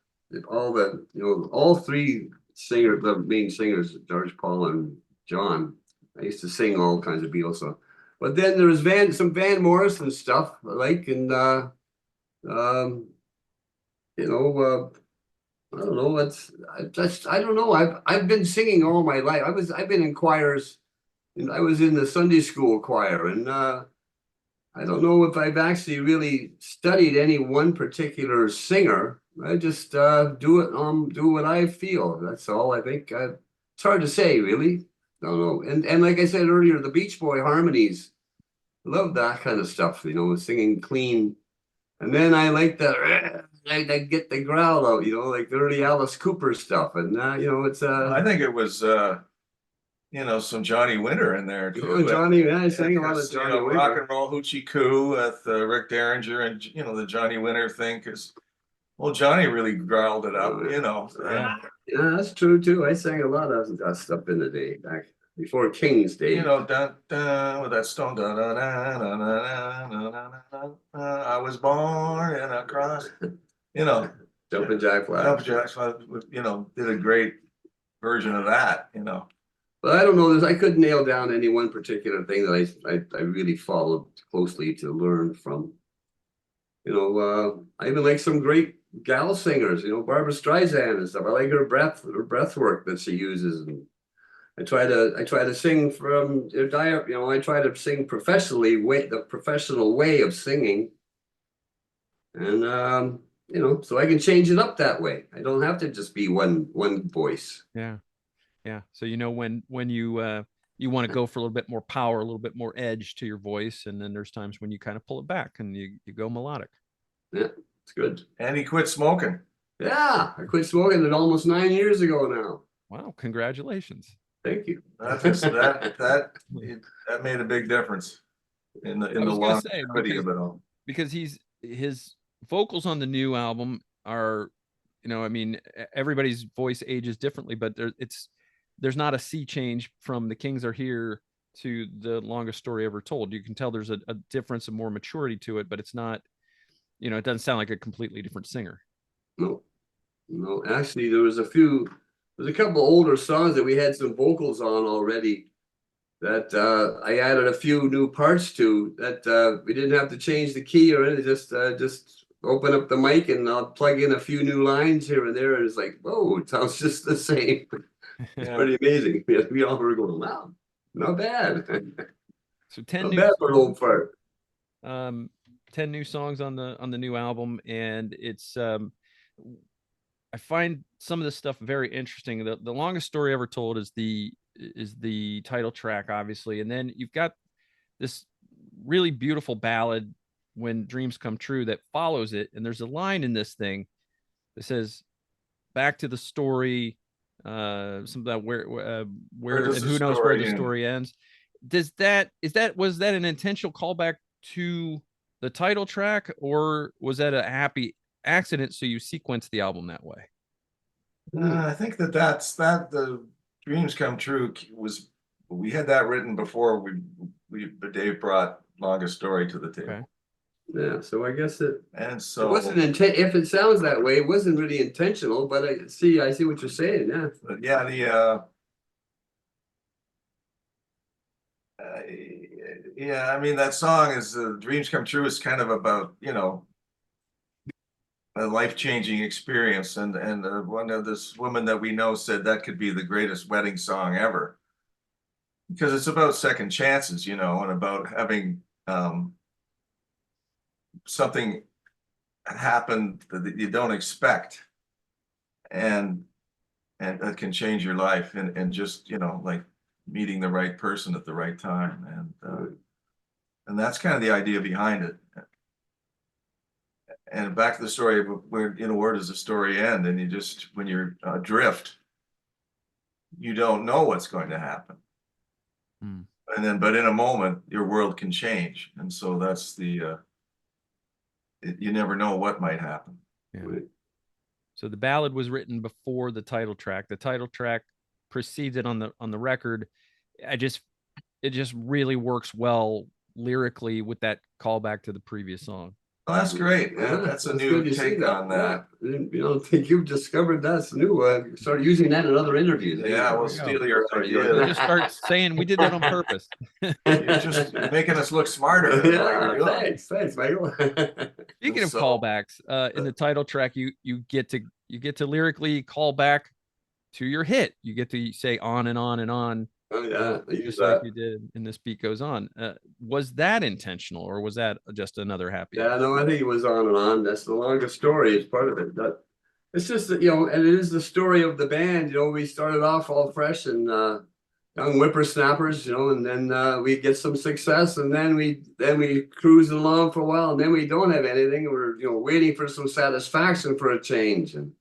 All the, you know, all three singers, the main singers, George, Paul, and John. I used to sing all kinds of Beatles stuff. But then there was some Van Morrison stuff I like, and you know, I don't know. I don't know. I've been singing all my life. I've been in choirs. And I was in the Sunday school choir, and I don't know if I've actually really studied any one particular singer. I just do what I feel. That's all. I think it's hard to say, really. Don't know. And like I said earlier, the Beach Boy harmonies, love that kind of stuff. You know, singing clean. And then I like the I get the growl out, you know, like the early Alice Cooper stuff, and you know, it's I think it was you know, some Johnny Winter in there too. oh, Johnny, yeah, I sang a lot of Because, you Johnny know, Rock Winter. and Roll Hoochie Coo with Rick Derringer and, you know, the Johnny Winter thing. Because, well, Johnny really growled it up, Oh, you know. Yeah. Yeah, that's true too. I sang a lot of that stuff in the day back before King's Day. You know, dun, dun, with that stone. Dun, dun, dun, dun, dun, dun, dun, dun, dun, I was born in a cross. You know, Jumpin' Jack Flash. Jumpin' Jack Flash, you know, did a great version of that, you know. But I don't know. I couldn't nail down any one particular thing that I really followed closely to learn from. You know, I even like some great gal singers. You know, Barbara Streisand and stuff. I like her breath work that she uses, and I try to sing from you know, I try to sing professionally, the professional way of singing, and you know, so I can change it up that way. I don't have to just be one voice. Yeah. Yeah. So you know when you want to go for a little bit more power, a little bit more edge to your voice, and then there's times when you kind of pull it back and you go melodic. Yeah, it's good. And he quit smoking. Yeah, I quit smoking it almost 9 years ago now. Wow, congratulations. Thank you. That made a big difference in the longevity of it all. Because his vocals on the new album are, you know, I mean, everybody's voice ages differently, but there's not a sea change from The Kings Are Here to The Longest Story Ever Told. You can tell there's a difference of more maturity to it, but it's not, you know, it doesn't sound like a completely different singer. No, no, actually, there's a couple older songs that we had some vocals on already that I added a few new parts to that we didn't have to change the key or anything, just open up the mic and I'll plug in a few new lines here and there, and it's like, whoa, it sounds just the same. It's pretty amazing. We all were going, wow, not bad. So 10 not new bad for an old fart. 10 new songs on the new album, and it's I find some of this stuff very interesting. The Longest Story Ever Told is the title track, obviously, and then you've got this really beautiful ballad, When Dreams Come True, that follows it, and there's a line in this thing that says, back to the story, something about where and who knows where the story ends. Was that an intentional callback to the title track, or was that a happy accident so you sequenced the album that way? I think that's the Dreams Come True we had that written before Dave brought Longest Story to the table. Okay. Yeah, so I guess it wasn't if it sounds that way, it wasn't really intentional, but I see what you're saying. Yeah. But yeah, I mean, that song is Dreams Come True is kind of about, you know, a life-changing experience, and one of this woman that we know said that could be the greatest wedding song ever, because it's about second chances, you know, and about having something happen that you don't expect, and that can change your life, and just, you know, like meeting the right person at the right time, and that's kind of the idea behind it. And back to the story, where, you know, where does the story end? And you just, when you're adrift, you don't know what's going to happen. But in a moment, your world can change. And so that's you never know what might happen. Yeah. So the ballad was written before the title track. The title track precedes it on the record. It just really works well lyrically with that callback to the previous song. Oh, that's great. That's a new take on that. You don't think you've discovered that's new? Start using that in other interviews. Yeah, we'll steal your idea. We'll just start saying we did that on purpose. You're just making us look smarter. Yeah, thanks, Michael. Speaking of callbacks, in the title track, you get to lyrically call back to your hit. You get to say on and on and on. Oh yeah, just like you did in This Beat Goes On. Was that intentional, or was that just another happy? Yeah, no, I think it was on and on. That's the Longest Story. It's part of it. It's just that, you know, and it is the story of the band. You know, we started off all fresh, and young whippersnappers, you know, and then we get some success, and then we cruise along for a while, and then we don't have anything. We're, you know, waiting for some satisfaction for a change, and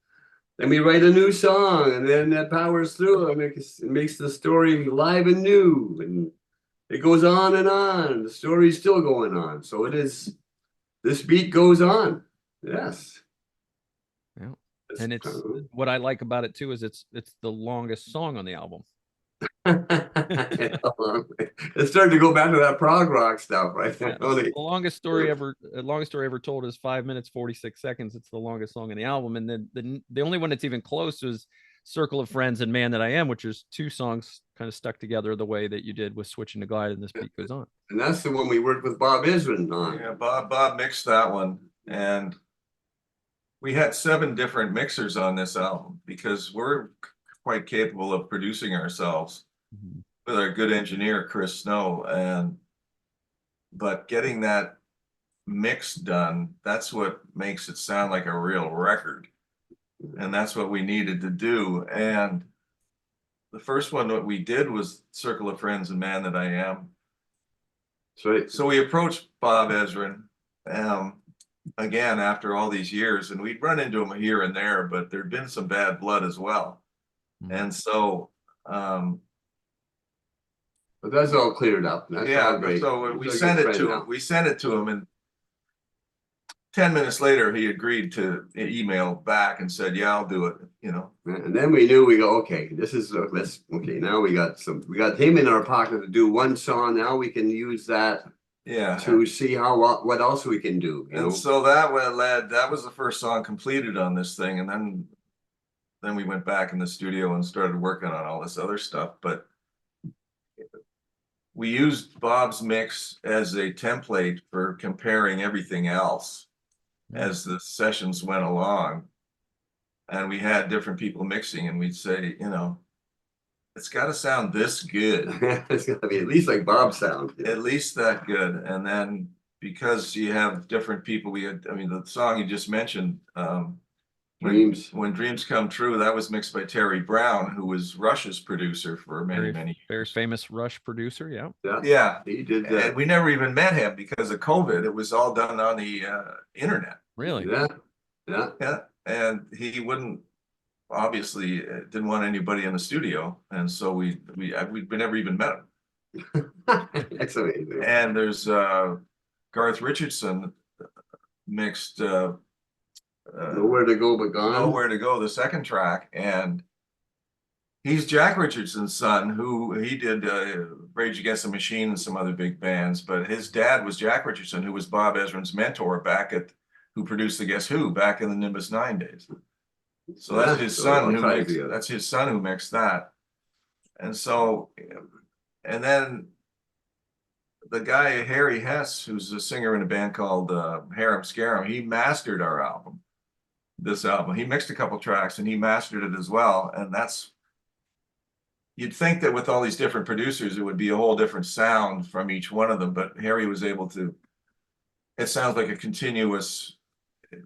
then we write a new song, and then that powers through. It makes the story live and new, and it goes on and on. The story's still going on. So it is. This beat goes on. Yes. Yeah. And it's what I like about it too is it's the longest song on the album. It's starting to go back to that prog rock stuff, right? Yeah, the longest story ever told is 5 minutes 46 seconds. It's the longest song in the album, and then the only one that's even close is "Circle of Friends" and "Man That I Am," which is two songs kind of stuck together the way that you did with "Switchin' to Glide" and "This Beat Goes On." And that's the one we worked with Bob Ezrin on. Yeah, Bob mixed that one, and we had 7 different mixers on this album because we're quite capable of producing ourselves with our good engineer Chris Snow, but getting that mix done, that's what makes it sound like a real record, and that's what we needed to do. And the first one that we did was "Circle of Friends" and "Man That I Am." So we approached Bob Ezrin again after all these years, and we'd run into him here and there, but there'd been some bad blood as well. And so but that's all cleared up. That's all great. So we sent it to him. We sent it to him, and 10 minutes later he agreed to email back and said, "Yeah, I'll do it," you know. And then we knew, we go, okay, this is okay, now we got him in our pocket to do one song. Now we can use that to see what else we can do, you know? So that was the first song completed on this thing, and then we went back in the studio and started working on all this other stuff. But we used Bob's mix as a template for comparing everything else as the sessions went along. And we had different people mixing, and we'd say, you know, it's got to sound this good. It's got to be at least like Bob's sound. At least that good. And then because you have different people, the song you just mentioned, Dreams. When Dreams Come True, that was mixed by Terry Brown, who was Rush's producer for many years. Very famous Rush producer, yeah. He did that. And we never even met him because of COVID. It was all done on the internet. Really? Yeah. And he obviously didn't want anybody in the studio, and so we never even met him. That's amazing. And there's Garth Richardson mixed Nowhere to Go But Gone. Nowhere to Go, the second track, and he's Jack Richardson's son, who he did Rage Against the Machine and some other big bands, but his dad was Jack Richardson, who was Bob Ezrin's mentor who produced the Guess Who back in the Nimbus 9 days. So that's his son who mixed that. And so, and then the guy Harry Hess, who's a singer in a band called Harem Scarum, he mastered this album. He mixed a couple tracks and he mastered it as well. And you'd think that with all these different producers, it would be a whole different sound from each one of them, but Harry was able to, it sounds like a continuous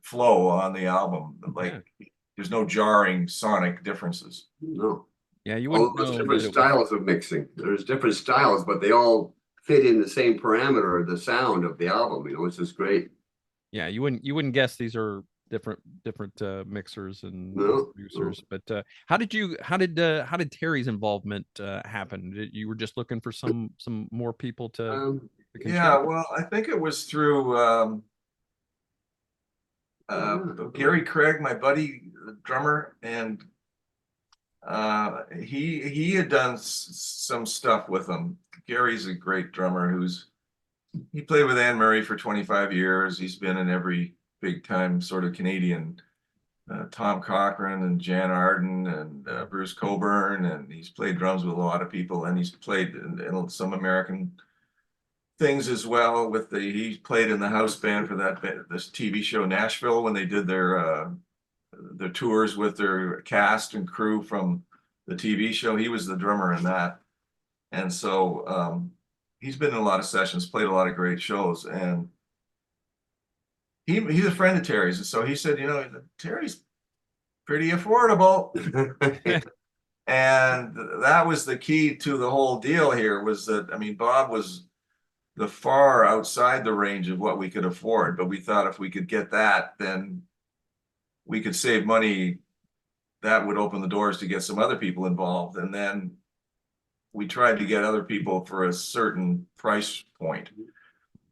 flow on the album. Like there's no jarring sonic differences. No. Yeah, you wouldn't know. There's different styles of mixing. There's different styles, but they all fit in the same parameter of the sound of the album. You know, it's just great. Yeah, you wouldn't guess these are different mixers and producers. But how did Terry's involvement happen? You were just looking for some more people to well, I think it was through Gary Craig, my buddy, the drummer, and he had done some stuff with him. Gary's a great drummer he played with Anne Murray for 25 years. He's been in every big time sort of Canadian, Tom Cochrane and Jan Arden and Bruce Coburn, and he's played drums with a lot of people, and he's played in some American things as well. He played in the house band for this TV show Nashville when they did their tours with their cast and crew from the TV show. He was the drummer in that, and so he's been in a lot of sessions, played a lot of great shows, and he's a friend of Terry's, and so he said, you know, Terry's pretty affordable. And that was the key to the whole deal here, was that, I mean, Bob was the far outside the range of what we could afford, but we thought if we could get that, then we could save money. That would open the doors to get some other people involved. And then we tried to get other people for a certain price point.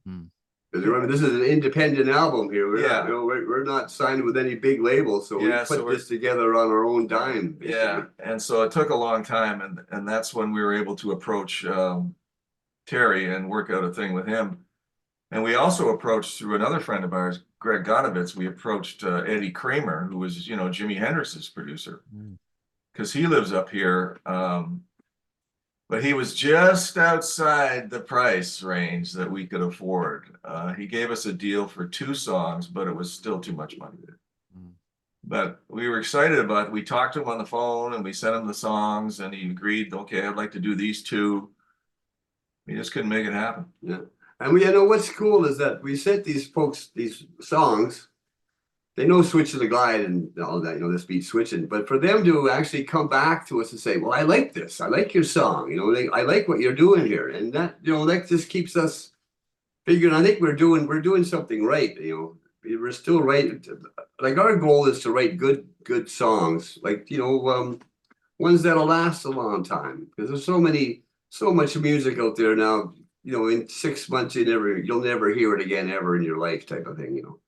Because remember, this is an independent album here. We're Yeah. not, we're not signed with any big labels, so Yeah, we so put this together on our own dime. Basically. Yeah, and so it took a long time, and that's when we were able to approach Terry and work out a thing with him. And we also approached, through another friend of ours, Greg Godovitz, we approached Eddie Kramer, who was, you know, Jimi Hendrix's producer, because he lives up here. But he was just outside the price range that we could afford. He gave us a deal for 2 songs, but it was still too much money. But we were excited about it. We talked to him on the phone and we sent him the songs, and he agreed, okay, I'd like to do these 2. We just couldn't make it happen. Yeah. And you know what's cool is that we sent these folks these songs. They know Switchin' the Glide and all that, you know, this beat Switchin'. But for them to actually come back to us and say, well, I like this. I like your song. You know, I like what you're doing here. And that, you know, that just keeps us figuring. I think we're doing something right. You know, we're still right. Like, our goal is to write good songs, like, you know, ones that'll last a long time. Because there's so much music out there now. You know, in 6 months, you'll never hear it again ever in your life, type of thing. You know,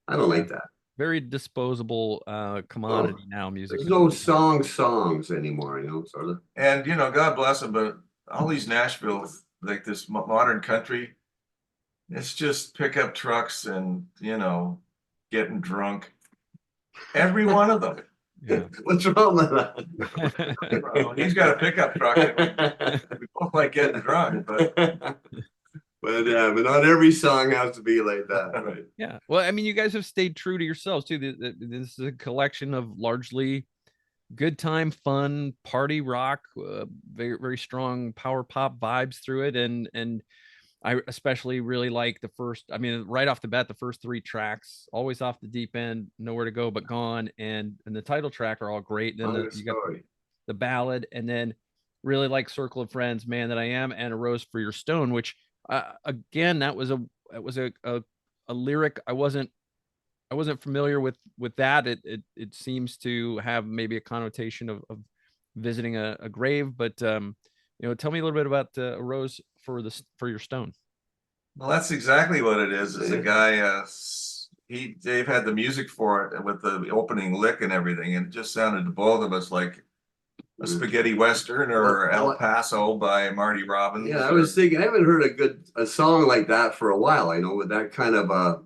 I don't like that. Very disposable commodity now, music. There's no songs anymore, you know, sort of. And, you know, God bless them, but all these Nashville, like this modern country, it's just pickup trucks and, you know, getting drunk. Every one of them. Yeah. What's wrong with that? He's got a pickup truck. We both like getting drunk, but but not every song has to be like that, right? Yeah. Well, I mean, you guys have stayed true to yourselves too. This is a collection of largely good time, fun, party rock, very, very strong power pop vibes through it. And I especially really like the first, I mean, right off the bat, the first 3 tracks, Always Off the Deep End, Nowhere to Go But Gone, and the title track are all great. Then you got the ballad, and then really like Circle of Friends, Man That I Am, and A Rose for Your Stone, which again, that was a lyric I wasn't familiar with that. It seems to have maybe a connotation of visiting a grave, but you know, tell me a little bit about A Rose for Your Stone. well, that's exactly what it is. Is a guy, Dave had the music for it with the opening lick and everything, and it just sounded to both of us like a spaghetti western or El Paso by Marty Robbins. Yeah, I was thinking, I haven't heard a song like that for a while. I know, with that kind of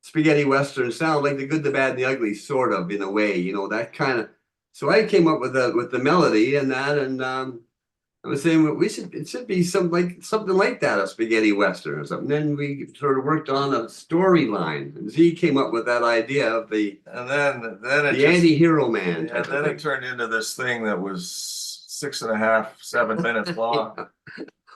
spaghetti western sound, like The Good, the Bad, and the Ugly, sort of, in a way. You know, that kind of. So I came up with the melody and that, and I was saying it should be something like that, a spaghetti western or something. Then we sort of worked on a storyline, and Z came up with that idea of the anti-hero man. Yeah, then it turned into this thing that was 6.5, 7 minutes long.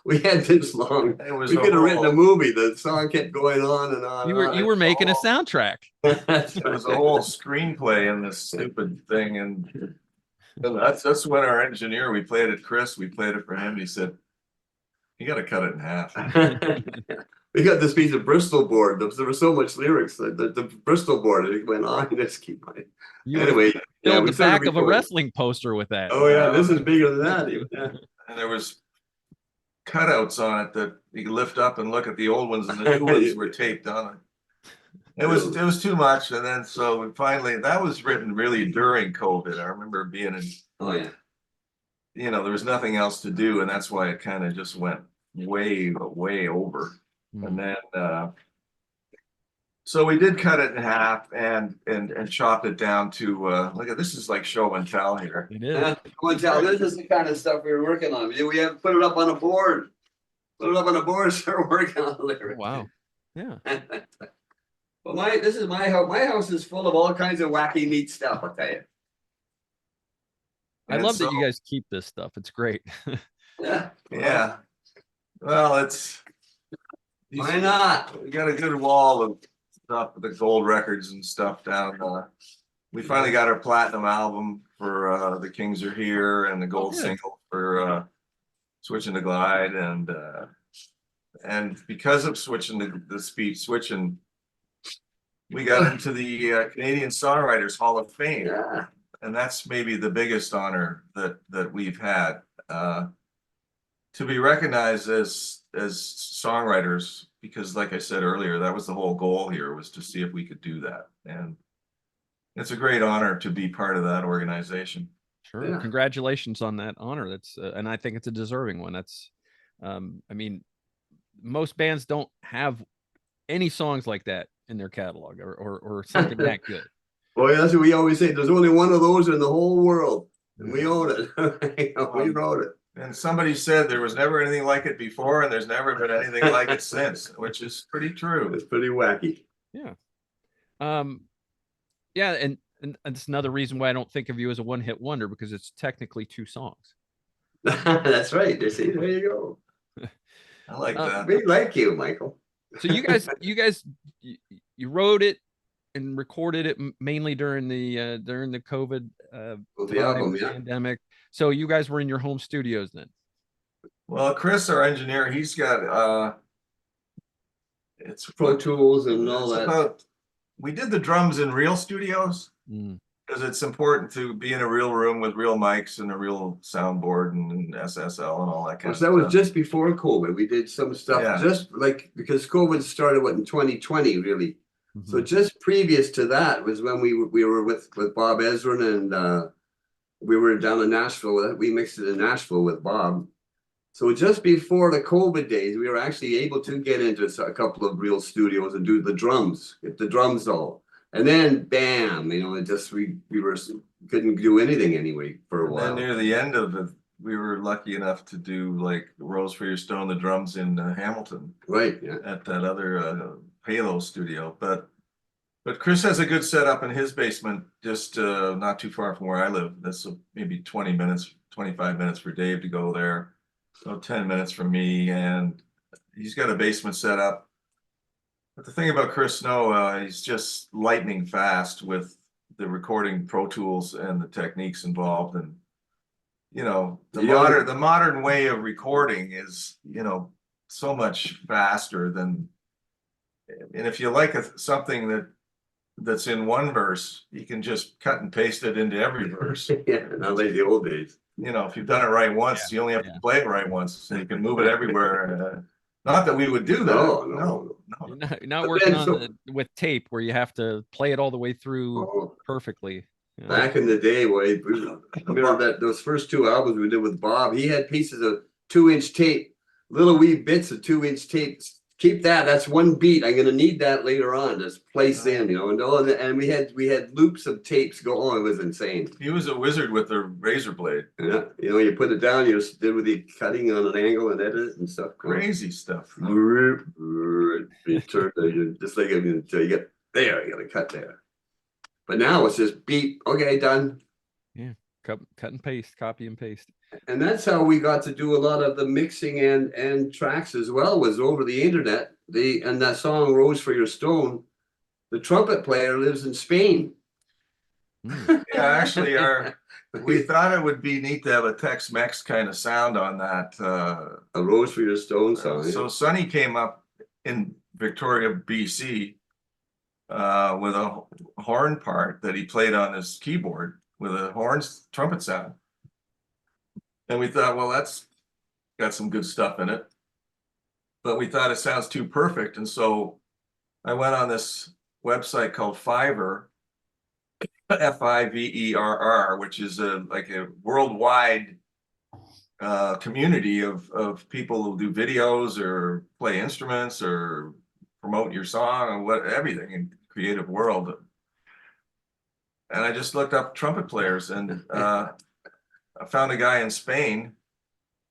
We had this long. We could have written a movie. The song kept going on and on. You were making a soundtrack. It was a whole screenplay in this stupid thing, and that's when our engineer, we played it for him. He said, "You got to cut it in half." We got this piece of Bristol board. There was so much lyrics. The Bristol board. It went on. Just keep going. Anyway, filled the back of a wrestling poster with that. Oh yeah, this is bigger than that. Even. And there was cutouts on it that you could lift up and look at the old ones, and the new ones were taped on it. It was too much, and then so we finally, that was written really during COVID. I remember being in. Oh yeah. You know, there was nothing else to do, and that's why it kind of just went way over. And then so we did cut it in half and chopped it down to look at this, is like show and tell here. It is. Show and tell. This is the kind of stuff we were working on. We have put it up on a board. Put it up on a board, start working on the lyrics. Wow. Yeah. Well, my house. My house is full of all kinds of wacky, neat stuff. I'll tell you. I love that you guys keep this stuff. It's great. Yeah. Yeah. Well, Why not? We got a good wall of stuff with the gold records and stuff down we finally got our platinum album for The Kings Are Here, and the gold single for Switchin' to Glide, and because of switching the speed, Switchin', we got into the Canadian Songwriters Hall of Fame. Yeah. And that's maybe the biggest honor that we've had, to be recognized as songwriters, because like I said earlier, that was the whole goal here, was to see if we could do that. And it's a great honor to be part of that organization. Sure. Yeah. Congratulations on that honor. That's and I think it's a deserving one. That's I mean, most bands don't have any songs like that in their catalog, or something that good. Well, that's what we always say. There's only one of those in the whole world, and we own it. We wrote it. And somebody said there was never anything like it before, and there's never been anything like it since, which is pretty true. It's pretty wacky. Yeah. Yeah, and it's another reason why I don't think of you as a one-hit wonder, because it's technically 2 songs. That's right. See, there you go. I like that. We like you, Michael. So you guys, you wrote it and recorded it mainly during the COVID pandemic. So you guys were in your home studios then? Well, Chris, our engineer, he's got it's Pro Tools and all that. We did the drums in real studios, because it's important to be in a real room with real mics and a real soundboard and SSL and all that kind of stuff. That was just before COVID. We did some stuff just like, because COVID started in 2020, really. So just previous to that was when we were with Bob Ezrin, and we were down in Nashville. We mixed it in Nashville with Bob. So just before the COVID days, we were actually able to get into a couple of real studios and do the drums, get the drums all. And then bam, it just we couldn't do anything anyway for a while. And then near the end of it, we were lucky enough to do like Rose for Your Stone, the drums in Hamilton, right? Yeah, at that other Halo studio. But Chris has a good setup in his basement, just not too far from where I live. That's maybe 20 minutes, 25 minutes for Dave to go there, so 10 minutes for me, and he's got a basement set up. But the thing about Chris Snow, he's just lightning fast with the recording Pro Tools and the techniques involved. And, the modern way of recording is, so much faster than, and if you like something that's in one verse, you can just cut and paste it into every verse. Yeah, not like the old days. If you've done it right once, you only have to play it right once, so you can move it everywhere. Not that we would do that. No. You're not working with tape where you have to play it all the way through perfectly. Back in the day, remember those first 2 albums we did with Bob, he had pieces of 2-inch tape, little wee bits of 2-inch tape. Keep that. That's one beat. I'm going to need that later on. Just place in, and we had loops of tapes go on. It was insane. He was a wizard with a razor blade. Yeah, you put it down. You just did with the cutting on an angle and edit it and stuff. Crazy stuff. You turn just like until you get there. You got to cut there. But now it's just beat. Okay, done. Yeah, cut and paste, copy and paste. And that's how we got to do a lot of the mixing and tracks as well, was over the internet. And that song Rose for Your Stone, the trumpet player lives in Spain. Yeah, actually we thought it would be neat to have a Tex-Mex kind of sound on that. A Rose for Your Stone song. So Sonny came up in Victoria, BC, with a horn part that he played on his keyboard with a horns trumpet sound. And we thought, well, that's got some good stuff in it. But we thought it sounds too perfect. And so I went on this website called Fiverr, Fiverr, which is like a worldwide community of people who do videos or play instruments or promote your song or everything in the creative world. And I just looked up trumpet players, and I found a guy in Spain,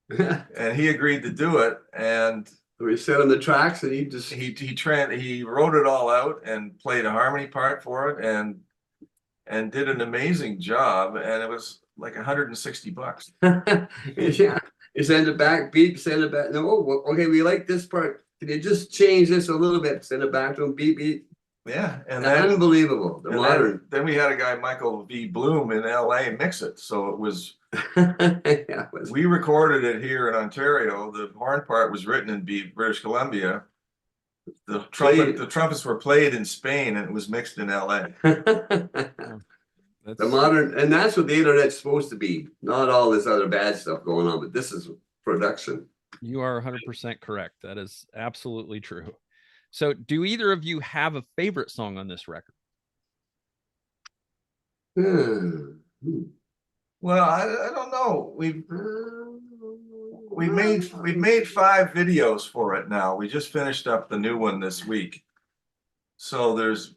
and he agreed to do it. And we set him the tracks, and he wrote it all out and played a harmony part for it, and did an amazing job. And it was like $160. Yeah, you send it back, beep, send it back. No, okay, we like this part. Can you just change this a little bit? Send it back to him, beep, beep. Yeah, and then Unbelievable. The modern. then we had a guy, Michael V. Bloom in LA, mix it. So it was, Yeah, we recorded it here in Ontario. The horn part was written in British Columbia. The trumpets were played in Spain and it was mixed in LA. The modern, and that's what the internet's supposed to be. Not all this other bad stuff going on, but this is production. You are 100% correct. That is absolutely true. So, do either of you have a favorite song on this record? Well, I don't know. We've made 5 videos for it now. We just finished up the new one this week. So there's,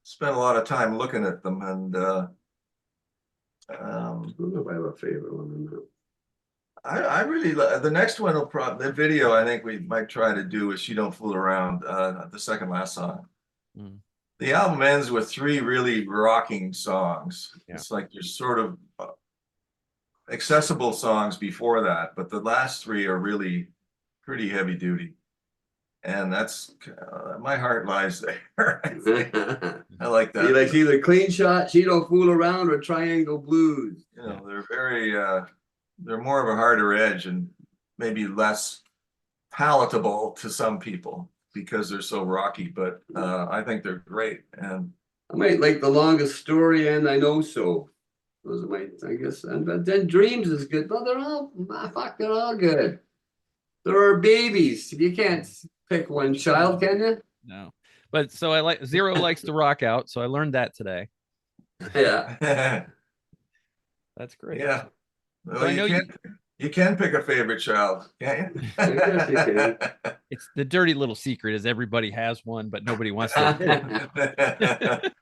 spent a lot of time looking at them, and I don't know if I have a favorite one. I really the next one will probably, the video I think we might try to do is She Don't Fool Around, the second last song. The album ends with 3 really rocking songs. Yeah. It's like there's sort of accessible songs before that, but the last 3 are really pretty heavy duty. And that's my heart lies there. I like that. He likes either Clean Shot, She Don't Fool Around, or Triangle Blues. They're very they're more of a harder edge and maybe less palatable to some people because they're so rocky, but I think they're great. And I might like The Longest Story and I Know So. Those are my, I guess. But then Dreams is good. But they're all good. There are babies. You can't pick one child, can you? No. But so I like Zero likes to rock out. So I learned that today. Yeah. That's great. Yeah. Well, So I know you can pick a favorite child, can't you? I guess you can. It's the dirty little secret is everybody has one, but nobody wants to.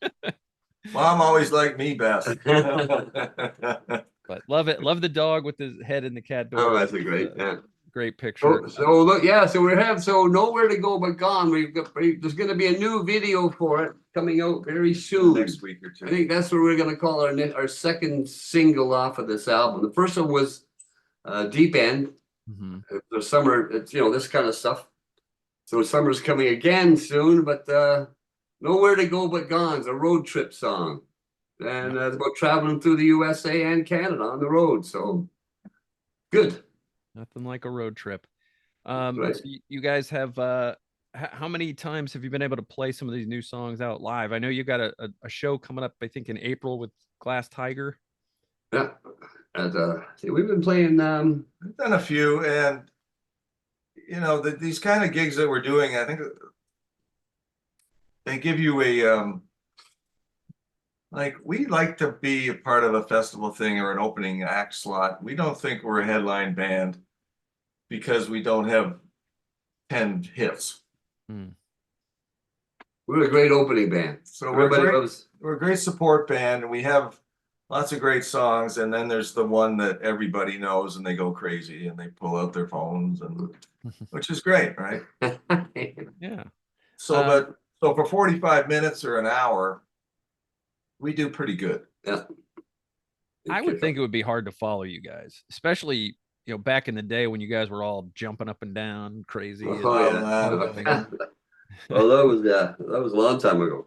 Mom always liked me best. But love it. Love the dog with his head in the cat door. Oh, that's a great, great picture. So look, so we have Nowhere to Go But Gone. There's going to be a new video for it coming out very soon. Next week or 2. I think that's what we're going to call our second single off of this album. The first one was Deep End. The summer, it's this kind of stuff. So summer's coming again soon, but Nowhere to Go But Gone's a road trip song. And it's about traveling through the USA and Canada on the road. So good. Nothing like a road trip. Right. So you guys have how many times have you been able to play some of these new songs out live? I know you got a show coming up, I think in April with Glass Tiger. Yeah. And we've been playing We've done a few, and these kind of gigs that we're doing, I think they give you a we like to be a part of a festival thing or an opening act slot. We don't think we're a headline band because we don't have 10 hits. We're a great opening band. So we're a great support band, and we have lots of great songs. And then there's the one that everybody knows, and they go crazy and they pull out their phones, and which is great, right? Yeah. So, so for 45 minutes or an hour, we do pretty good. Yeah. I would think it would be hard to follow you guys, especially back in the day when you guys were all jumping up and down crazy. Well, that was a long time ago.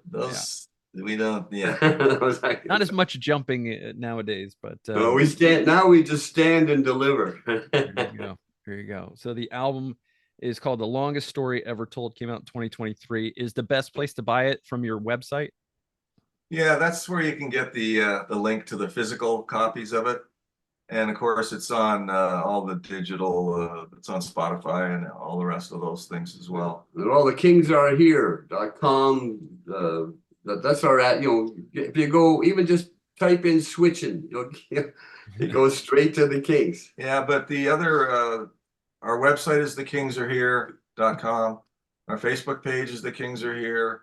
We don't, not as much jumping nowadays, but we just stand and deliver. There you go. So the album is called The Longest Story Ever Told, came out in 2023. Is the best place to buy it from your website? Yeah, that's where you can get the link to the physical copies of it. And of course, it's on all the digital, it's on Spotify and all the rest of those things as well. And all the Kings Are Here.com. That's our if you go, even just type in Switchin, it goes straight to the Kings. Yeah, but the other, our website is thekingsarehere.com. Our Facebook page is The Kings Are Here.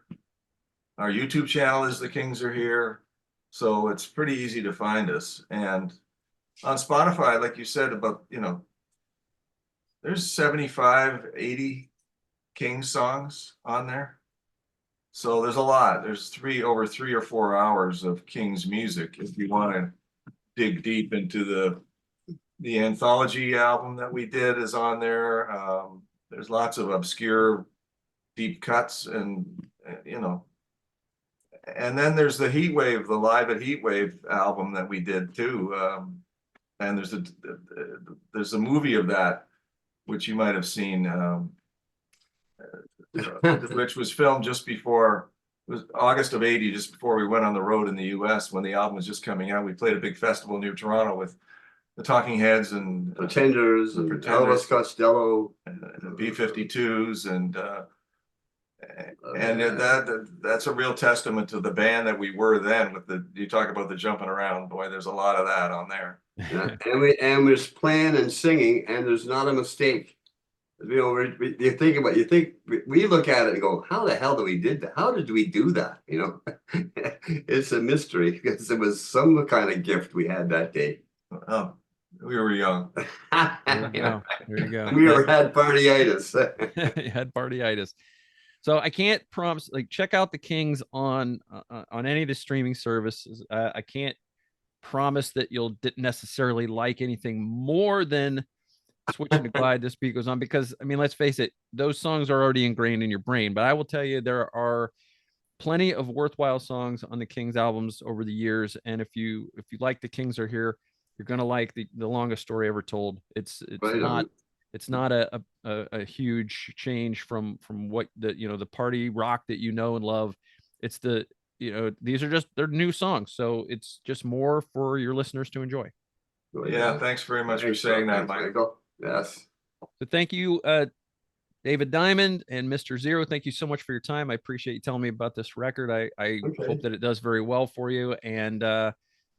Our YouTube channel is The Kings Are Here. So it's pretty easy to find us. And on Spotify, like you said about, there's 75, 80 Kings songs on there. So there's a lot. There's over 3 or 4 hours of Kings music if you want to dig deep into the anthology album that we did is on there. There's lots of obscure deep cuts and you know. And then there's the Heat Wave, the Live at Heat Wave album that we did too. And there's a movie of that, which you might have seen, which was filmed just before, it was August of '80, just before we went on the road in the US when the album was just coming out. We played a big festival near Toronto with the Talking Heads and Pretenders and Elvis Costello, the B-52s, and that's a real testament to the band that we were then. With you talk about the jumping around, boy, there's a lot of that on there. Yeah. and there's playing and singing, and there's not a mistake. You know, you think we look at it and go, how the hell did we did that? How did we do that? You know, it's a mystery because it was some kind of gift we had that day. Oh, we were young. There you go. There you go. We had partyitis. You had partyitis. So I can't promise, like, check out the Kings on any of the streaming services. I can't promise that you'll necessarily like anything more than Switching to Glide, This Beat Goes On, because I mean, let's face it, those songs are already ingrained in your brain. But I will tell you, there are plenty of worthwhile songs on the Kings albums over the years. And if you like The Kings Are Here, you're gonna like the longest story ever told. It's Right not a huge change from what the party rock that you know and love. It's these are they're new songs, so it's just more for your listeners to enjoy. Yeah, thanks very much for saying that, Michael. Yes. So thank you, David Diamond and Mr. Zero. Thank you so much for your time. I appreciate you telling me about this record. I hope that it does very well for you, and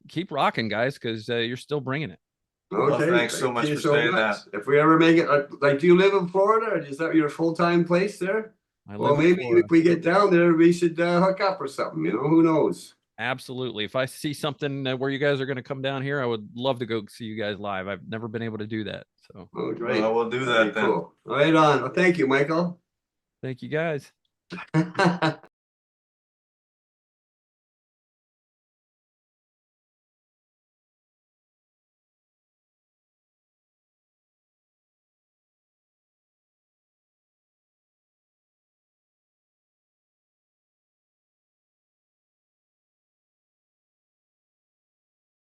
keep rocking, guys, because you're still bringing it. Okay, well, thanks so much for saying that. If we ever make it, like, do you live in Florida, or is that your full-time place there? Well, maybe if we get down there, we should hook up or something. You know, who knows? Absolutely. If I see something where you guys are going to come down here, I would love to go see you guys live. I've never been able to do that. So, oh, great. Well, we'll do that then. Cool. Right on. Well, thank you, Michael. thank you, guys.